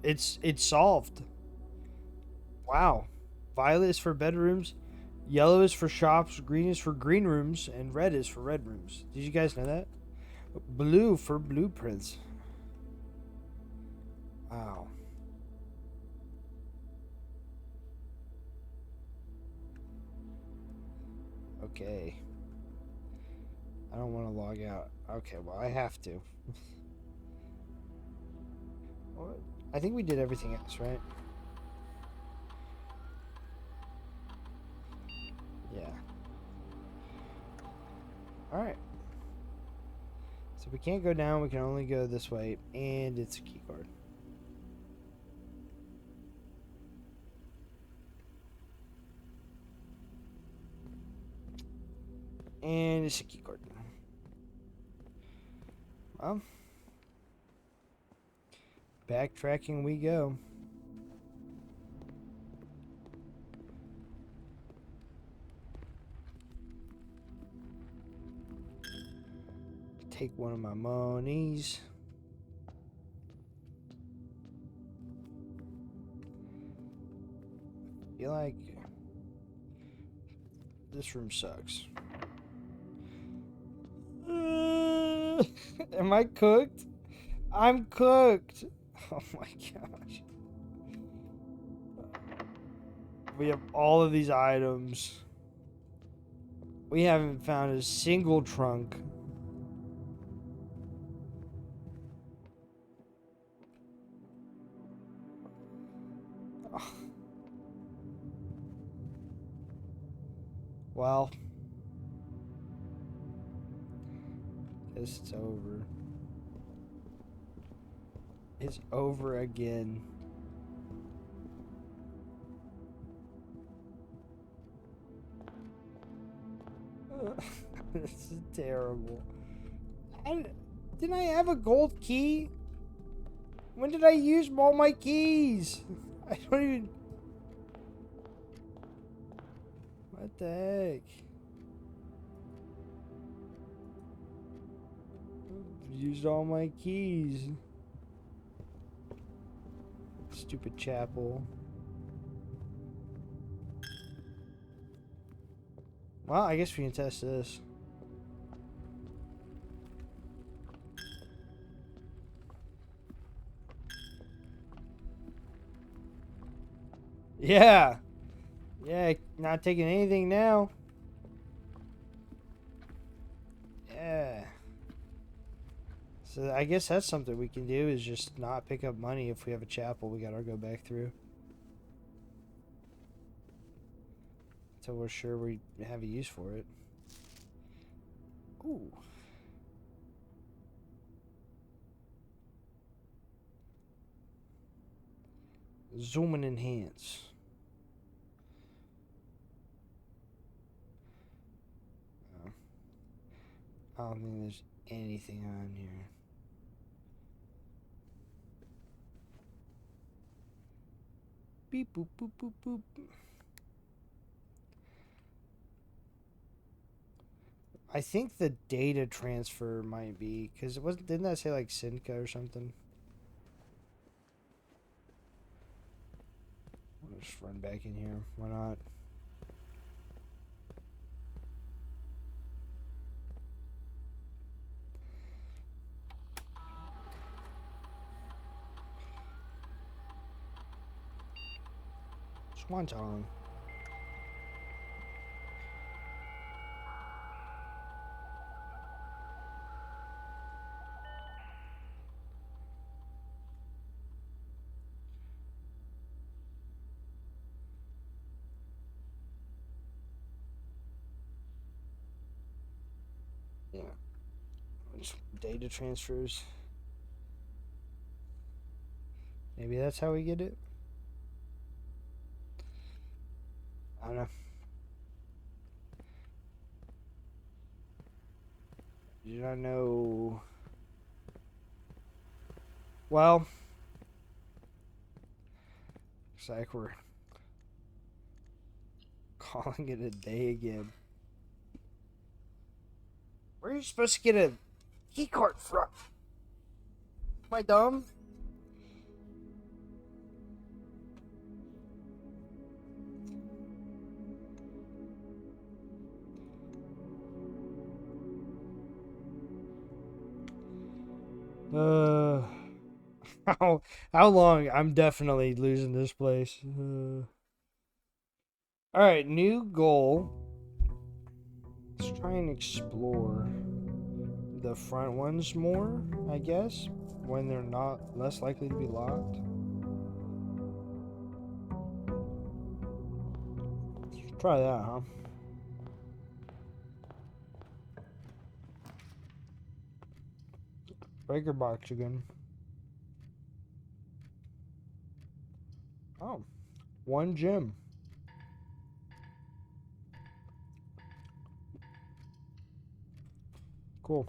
It's solved. Wow. Violet is for bedrooms. Yellow is for shops. Green is for green rooms. And red is for red rooms. Did you guys know that? Blue for blueprints. Wow. Okay. I don't want to log out. Okay, well, I have to. What? I think we did everything else, right? Yeah. Alright. So we can't go down, we can only go this way, and it's a key card. And it's a key card. Well, backtracking we go. Take one of my monies. I feel like this room sucks. Am I cooked? I'm cooked. Oh my gosh. We have all of these items. We haven't found a single trunk. Oh. Well, guess it's over. It's over again. This is terrible. Didn't I have a gold key? When did I use all my keys? I don't even... What the heck? Used all my keys. Stupid chapel. Well, I guess we can test this. Yeah. Yeah, not taking anything now. Yeah. So I guess that's something we can do, is just not pick up money if we have a chapel we gotta go back through. Until we're sure we have a use for it. Ooh. Zoom and enhance. Oh. I don't think there's anything on here. Beep boop boop boop boop. I think the data transfer might be, because it wasn't, didn't that say like Sinca or something? I'll just run back in here. Why not? Swanton. Yeah. Just data transfers. Maybe that's how we get it? I don't know. Do not know. Well, looks like we're calling it a day again. Where are you supposed to get a key card from? Am I dumb? Uh, how long? I'm definitely losing this place. All right, new goal. Let's try and explore the front ones more, I guess, when they're not less likely to be locked. Let's try that, huh? Breaker box again. Oh, one gem. Cool.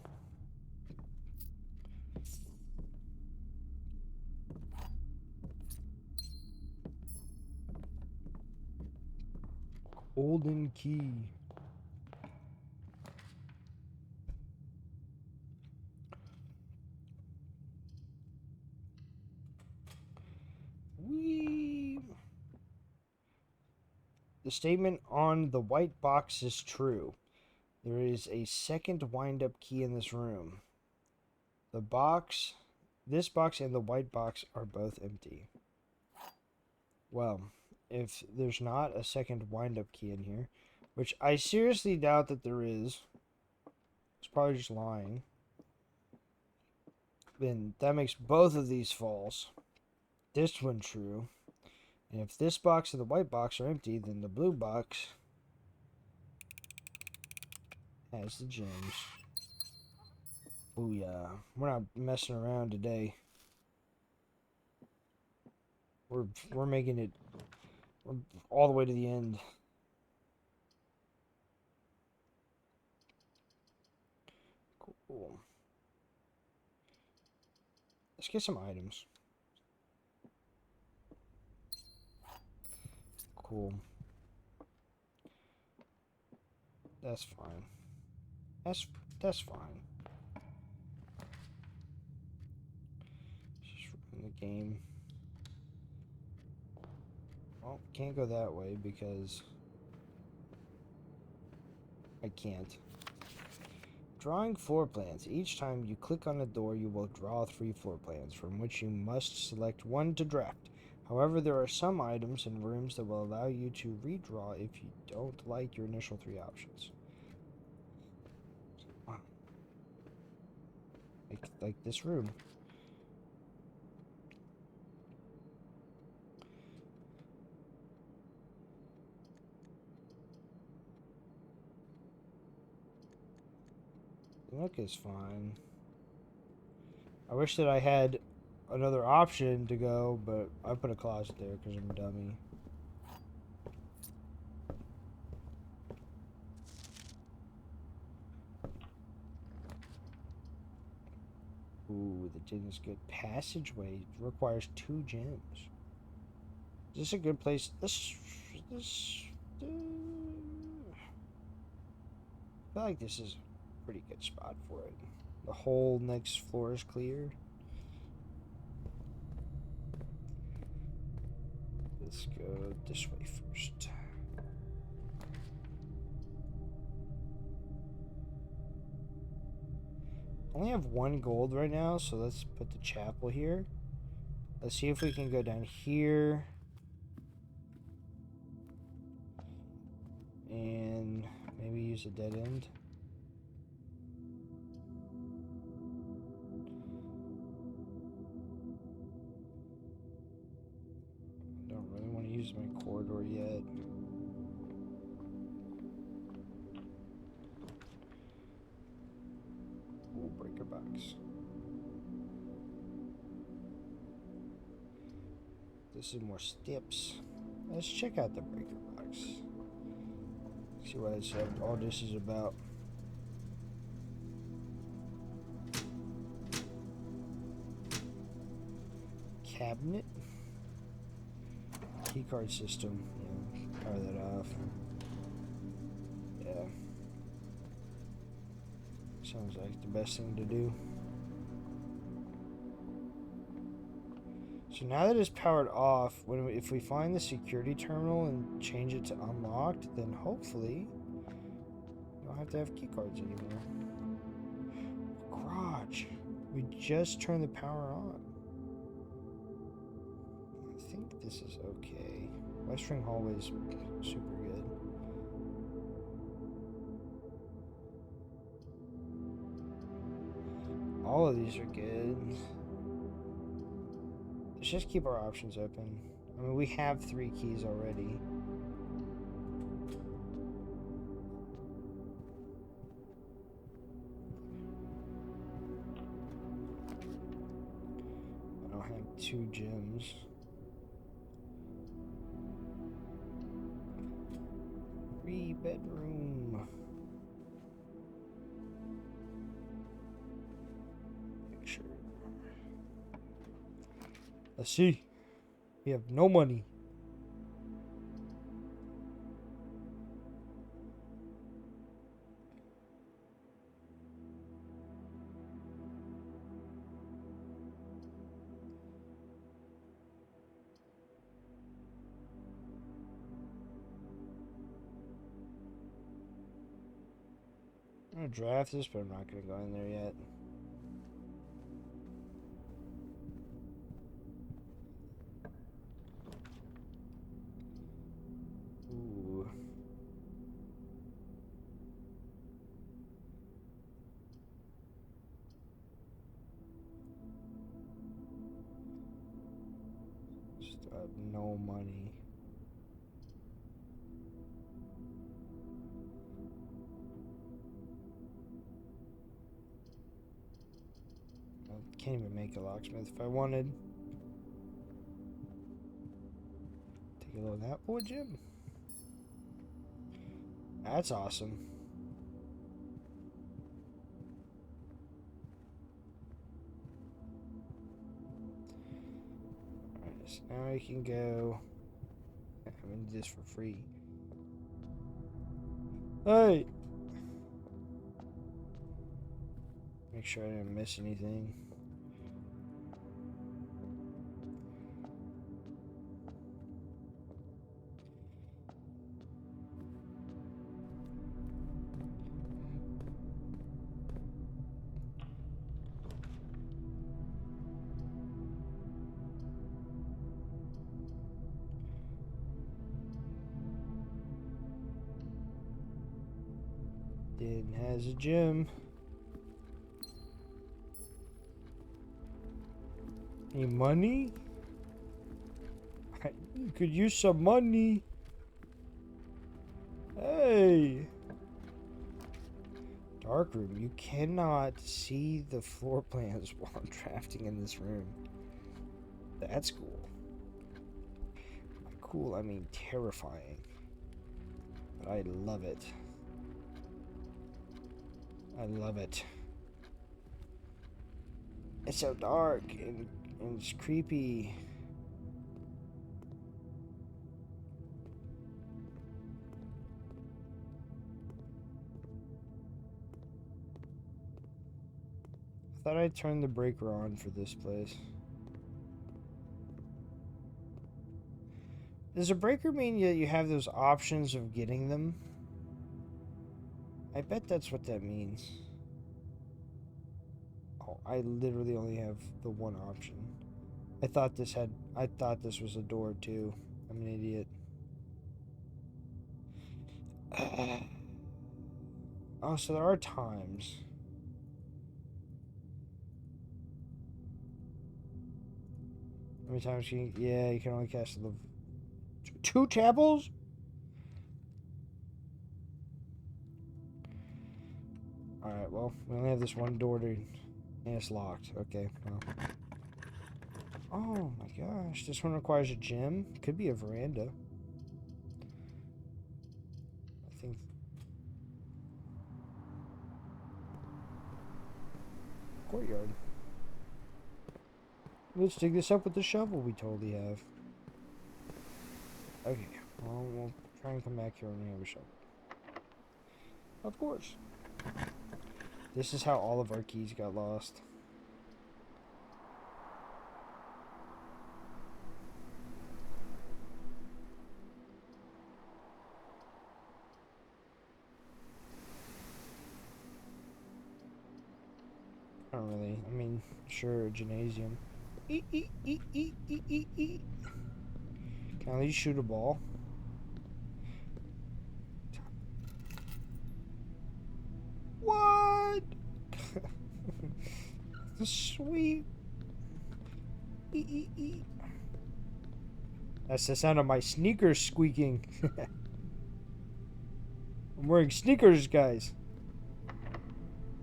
Golden key. Whee! The statement on the white box is true. There is a second wind-up key in this room. This box and the white box are both empty. Well, if there's not a second wind-up key in here, which I seriously doubt that there is, it's probably just lying, then that makes both of these false. This one true. And if this box and the white box are empty, then the blue box has the gems. Booyah. We're not messing around today. We're making it all the way to the end. Cool. Let's get some items. Cool. That's fine. That's fine. Just run the game. Well, can't go that way because I can't. Drawing floor plans. Each time you click on a door, you will draw 3 floor plans, from which you must select one to draft. However, there are some items and rooms that will allow you to redraw if you don't like your initial 3 options. Wow. Like this room. The look is fine. I wish that I had another option to go, but I put a closet there because I'm a dummy. Ooh, the tin is good. Passageway requires 2 gems. Is this a good place? I feel like this is a pretty good spot for it. The whole next floor is clear. Let's go this way first. I only have 1 gold right now, so let's put the chapel here. Let's see if we can go down here. And maybe use a dead end. I don't really want to use my corridor yet. Ooh, breaker box. This is more steps. Let's check out the breaker box. See what all this is about. Cabinet. Keycard system. Yeah, power that off. Yeah. Sounds like the best thing to do. So now that it's powered off, if we find the security terminal and change it to unlocked, then hopefully you don't have to have keycards anymore. Garage. We just turned the power on. I think this is okay. Western hallway's super good. All of these are good. Let's just keep our options open. I mean, we have 3 keys already. I don't have 2 gems. Bedroom. Picture. Let's see. We have no money. I'm gonna draft this, but I'm not gonna go in there yet. Ooh. Still have no money. I can't even make a locksmith if I wanted. Take a look at that wood gem. That's awesome. So now I can go. I'm gonna do this for free. Hey! Make sure I didn't miss anything. Den has a gym. Any money? I could use some money. Hey! Dark room. You cannot see the floor plans while drafting in this room. That's cool. By cool, I mean terrifying. But I love it. I love it. It's so dark and it's creepy. I thought I'd turn the breaker on for this place. Does a breaker mean that you have those options of getting them? I bet that's what that means. Oh, I literally only have the one option. I thought this was a door too. I'm an idiot. Oh, so there are times. How many times can you... Yeah, you can only cast the... 2 chapels? Alright, well, we only have this one door to... And it's locked. Okay, well. Oh my gosh, this one requires a gym. Could be a veranda. I think... Courtyard. Let's dig this up with the shovel we totally have. Okay, well, we'll try and come back here when we have a shovel. Of course. This is how all of our keys got lost. I don't really, I mean, sure, a gymnasium. Can I at least shoot a ball? What? Sweet. That's the sound of my sneakers squeaking. I'm wearing sneakers, guys.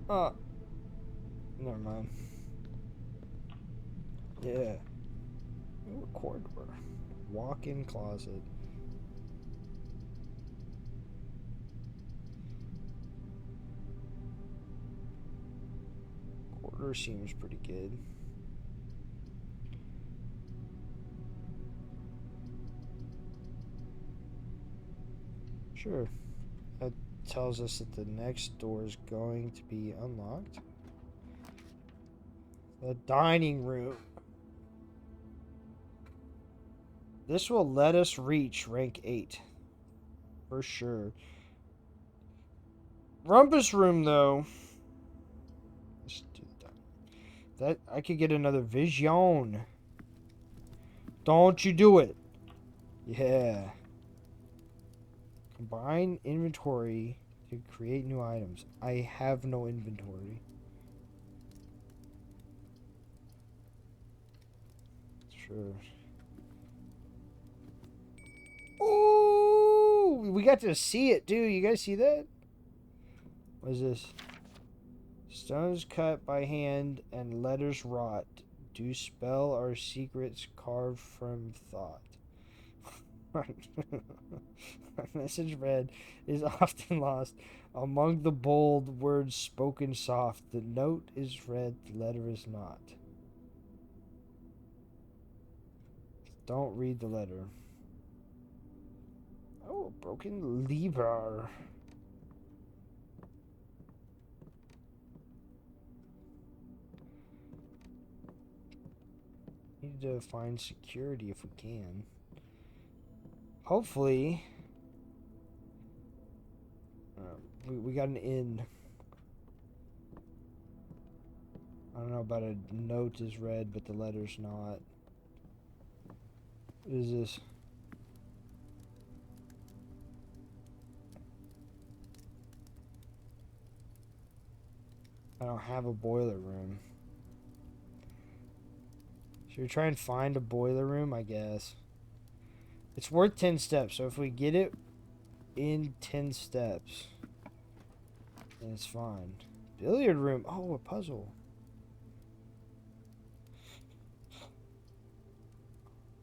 Never mind. Yeah. Ooh, a corridor. Walk-in closet. Corridor seems pretty good. Sure. That tells us that the next door is going to be unlocked. The dining room. This will let us reach rank 8. For sure. Rumpus room, though. Let's do that. I could get another vision. Don't you do it. Yeah. Combine inventory to create new items. I have no inventory. Sure. Ooh, we got to see it, dude. You guys see that? What is this? Stones cut by hand and letters wrought. Do spell our secrets carved from thought. My message read is often lost among the bold words spoken soft. The note is read, the letter is not. Don't read the letter. Oh, broken lever. Need to find security if we can. Hopefully, we got an inn. I don't know about a note is red, but the letter's not. What is this? I don't have a boiler room. Should we try and find a boiler room? I guess. It's worth 10 steps, so if we get it in 10 steps, then it's fine. Billiard room. Oh, a puzzle.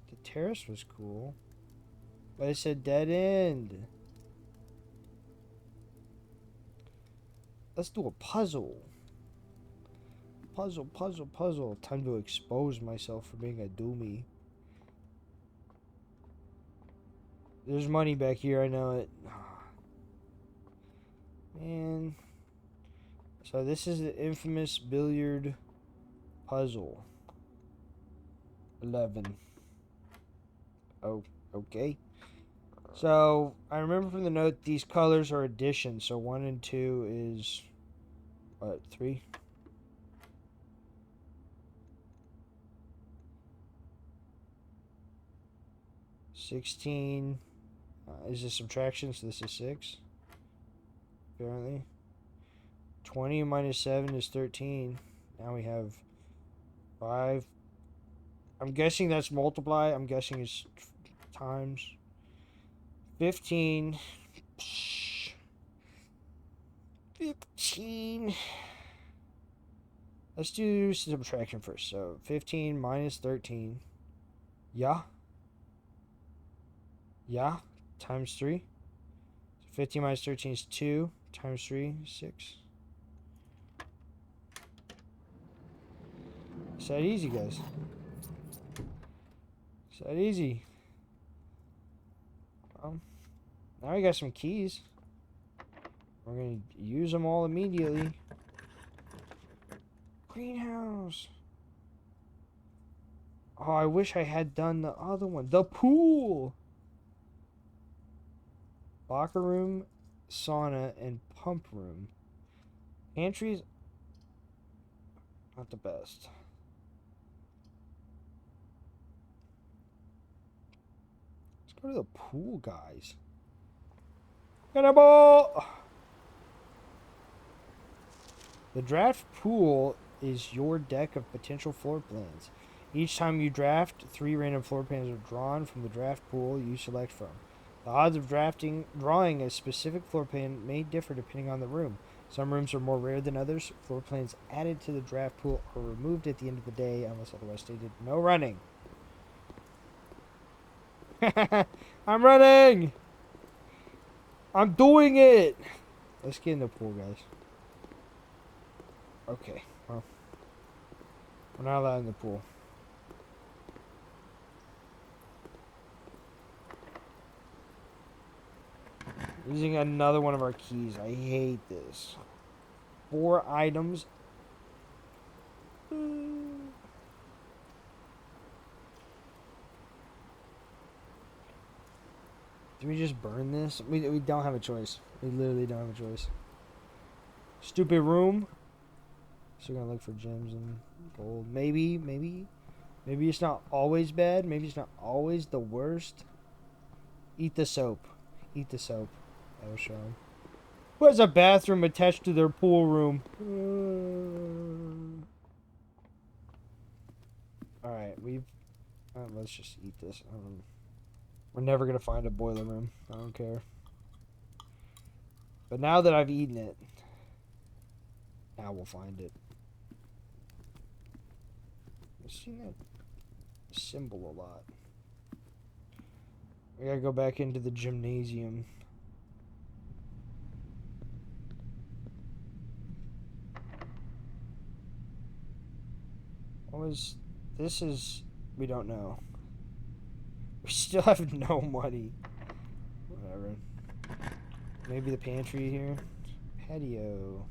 The terrace was cool. But it said dead end. Let's do a puzzle. Puzzle, puzzle, puzzle. Time to expose myself for being a doomie. There's money back here, I know it. Man. So this is the infamous billiard puzzle. 11. Oh, okay. So, I remember from the note these colors are additions. So 1 and 2 is, what, 3? $16. Is this subtraction? So this is 6. Apparently. 20 minus 7 is 13. Now we have 5. I'm guessing that's multiply. I'm guessing it's times. 15. 15. Let's do subtraction first. So 15 minus 13. Yeah. Yeah. Times 3. So 15 minus 13 is 2. Times 3 is 6. It's that easy, guys. It's that easy. Now we got some keys. We're going to use them all immediately. Greenhouse. Oh, I wish I had done the other one. The pool. Locker room, sauna, and pump room. Pantries. Not the best. Let's go to the pool, guys. Cannibal! The draft pool is your deck of potential floor plans. Each time you draft, 3 random floor plans are drawn from the draft pool you select from. The odds of drawing a specific floor plan may differ depending on the room. Some rooms are more rare than others. Floor plans added to the draft pool are removed at the end of the day unless otherwise stated. No running. I'm running! I'm doing it! Let's get in the pool, guys. Okay, well, we're not allowed in the pool. Using another one of our keys. I hate this. 4 items. Do we just burn this? We don't have a choice. We literally don't have a choice. Stupid room. So we're gonna look for gems and gold. Maybe it's not always bad. Maybe it's not always the worst. Eat the soap. Eat the soap. That'll show him. Who has a bathroom attached to their pool room? Alright, let's just eat this. We're never gonna find a boiler room. I don't care. But now that I've eaten it, now we'll find it. I've seen that symbol a lot. We gotta go back into the gymnasium. What was... This is... We don't know. We still have no money. Whatever. Maybe the pantry here. Patio.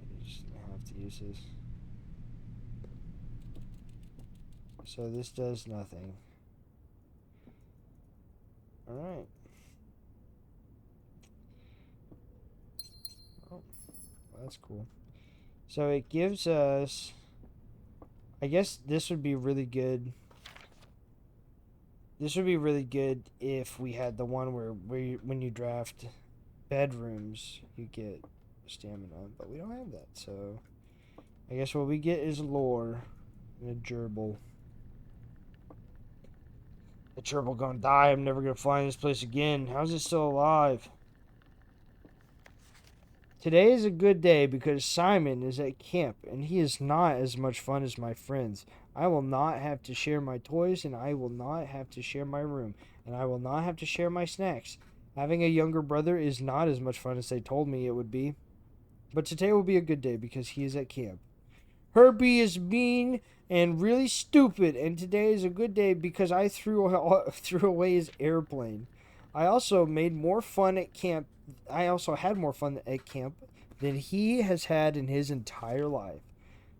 I just have to use this. So this does nothing. Alright. Oh, that's cool. So it gives us... I guess this would be really good. This would be really good if we had the one where when you draft bedrooms, you get stamina. But we don't have that, so... I guess what we get is lore and a gerbil. The gerbil gonna die. I'm never gonna find this place again. How's it still alive? Today is a good day because Simon is at camp and he is not as much fun as my friends. I will not have to share my toys and I will not have to share my room and I will not have to share my snacks. Having a younger brother is not as much fun as they told me it would be. But today will be a good day because he is at camp. Herbie is mean and really stupid, and today is a good day because I threw away his airplane. I also made more fun at camp. I also had more fun at camp than he has had in his entire life.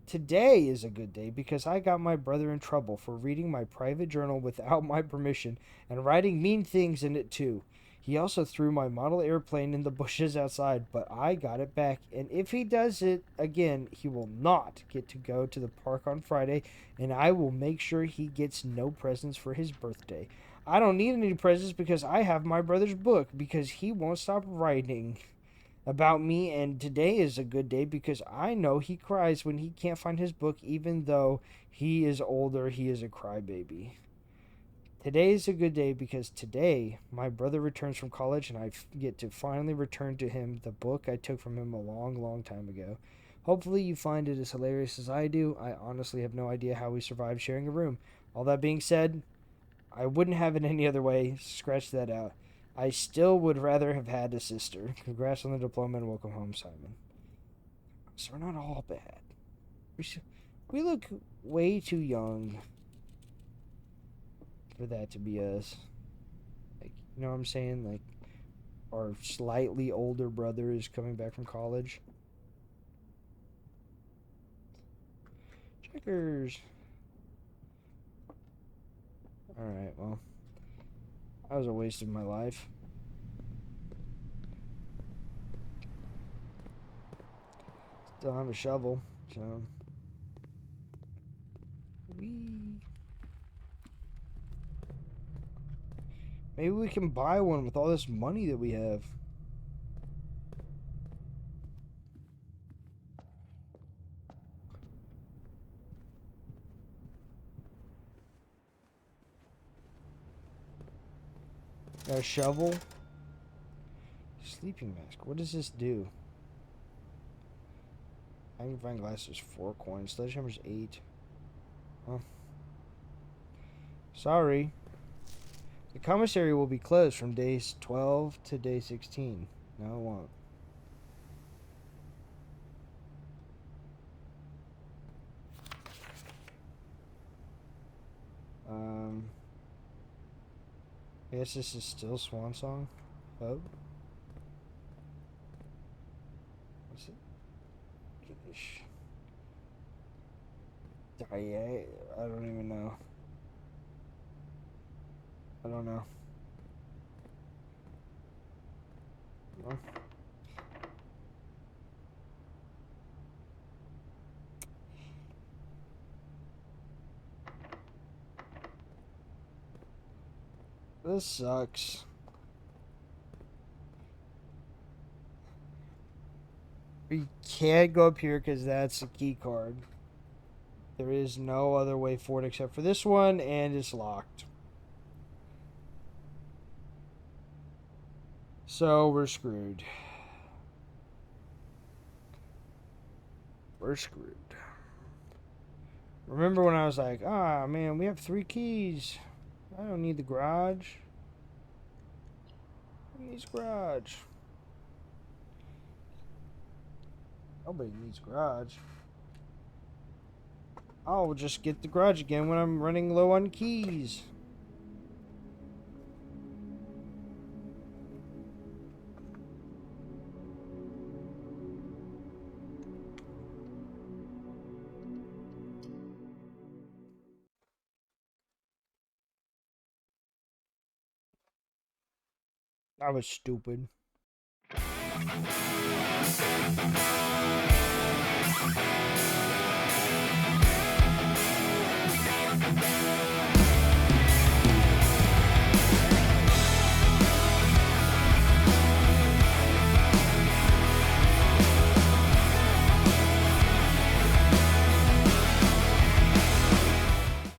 Today is a good day because I got my brother in trouble for reading my private journal without my permission and writing mean things in it too. He also threw my model airplane in the bushes outside, but I got it back. And if he does it again, he will not get to go to the park on Friday, and I will make sure he gets no presents for his birthday. I don't need any presents because I have my brother's book because he won't stop writing about me, and today is a good day because I know he cries when he can't find his book, even though he is older, he is a crybaby. Today is a good day because today my brother returns from college and I get to finally return to him the book I took from him a long, long time ago. Hopefully you find it as hilarious as I do. I honestly have no idea how we survived sharing a room. All that being said, I wouldn't have it any other way. Scratch that out. I still would rather have had a sister. Congrats on the diploma and welcome home, Simon. So we're not all bad. We look way too young for that to be us. Like, you know what I'm saying? Like, our slightly older brother is coming back from college. Checkers. Alright, well. That was a waste of my life. Still have a shovel, so. Maybe we can buy one with all this money that we have. Got a shovel. Sleeping mask. What does this do? Magnifying glass is 4 coins. Sledgehammer's 8. Huh. Sorry. The commissary will be closed from days 12 to day 16. No, it won't. I guess this is still Swan Song. Hub. What's it? I don't even know. I don't know. Well. This sucks. We can't go up here because that's a key card. There is no other way forward except for this one, and it's locked. So we're screwed. We're screwed. Remember when I was like, ah, man, we have 3 keys. I don't need the garage. Who needs garage? Nobody needs garage. I'll just get the garage again when I'm running low on keys. That was stupid.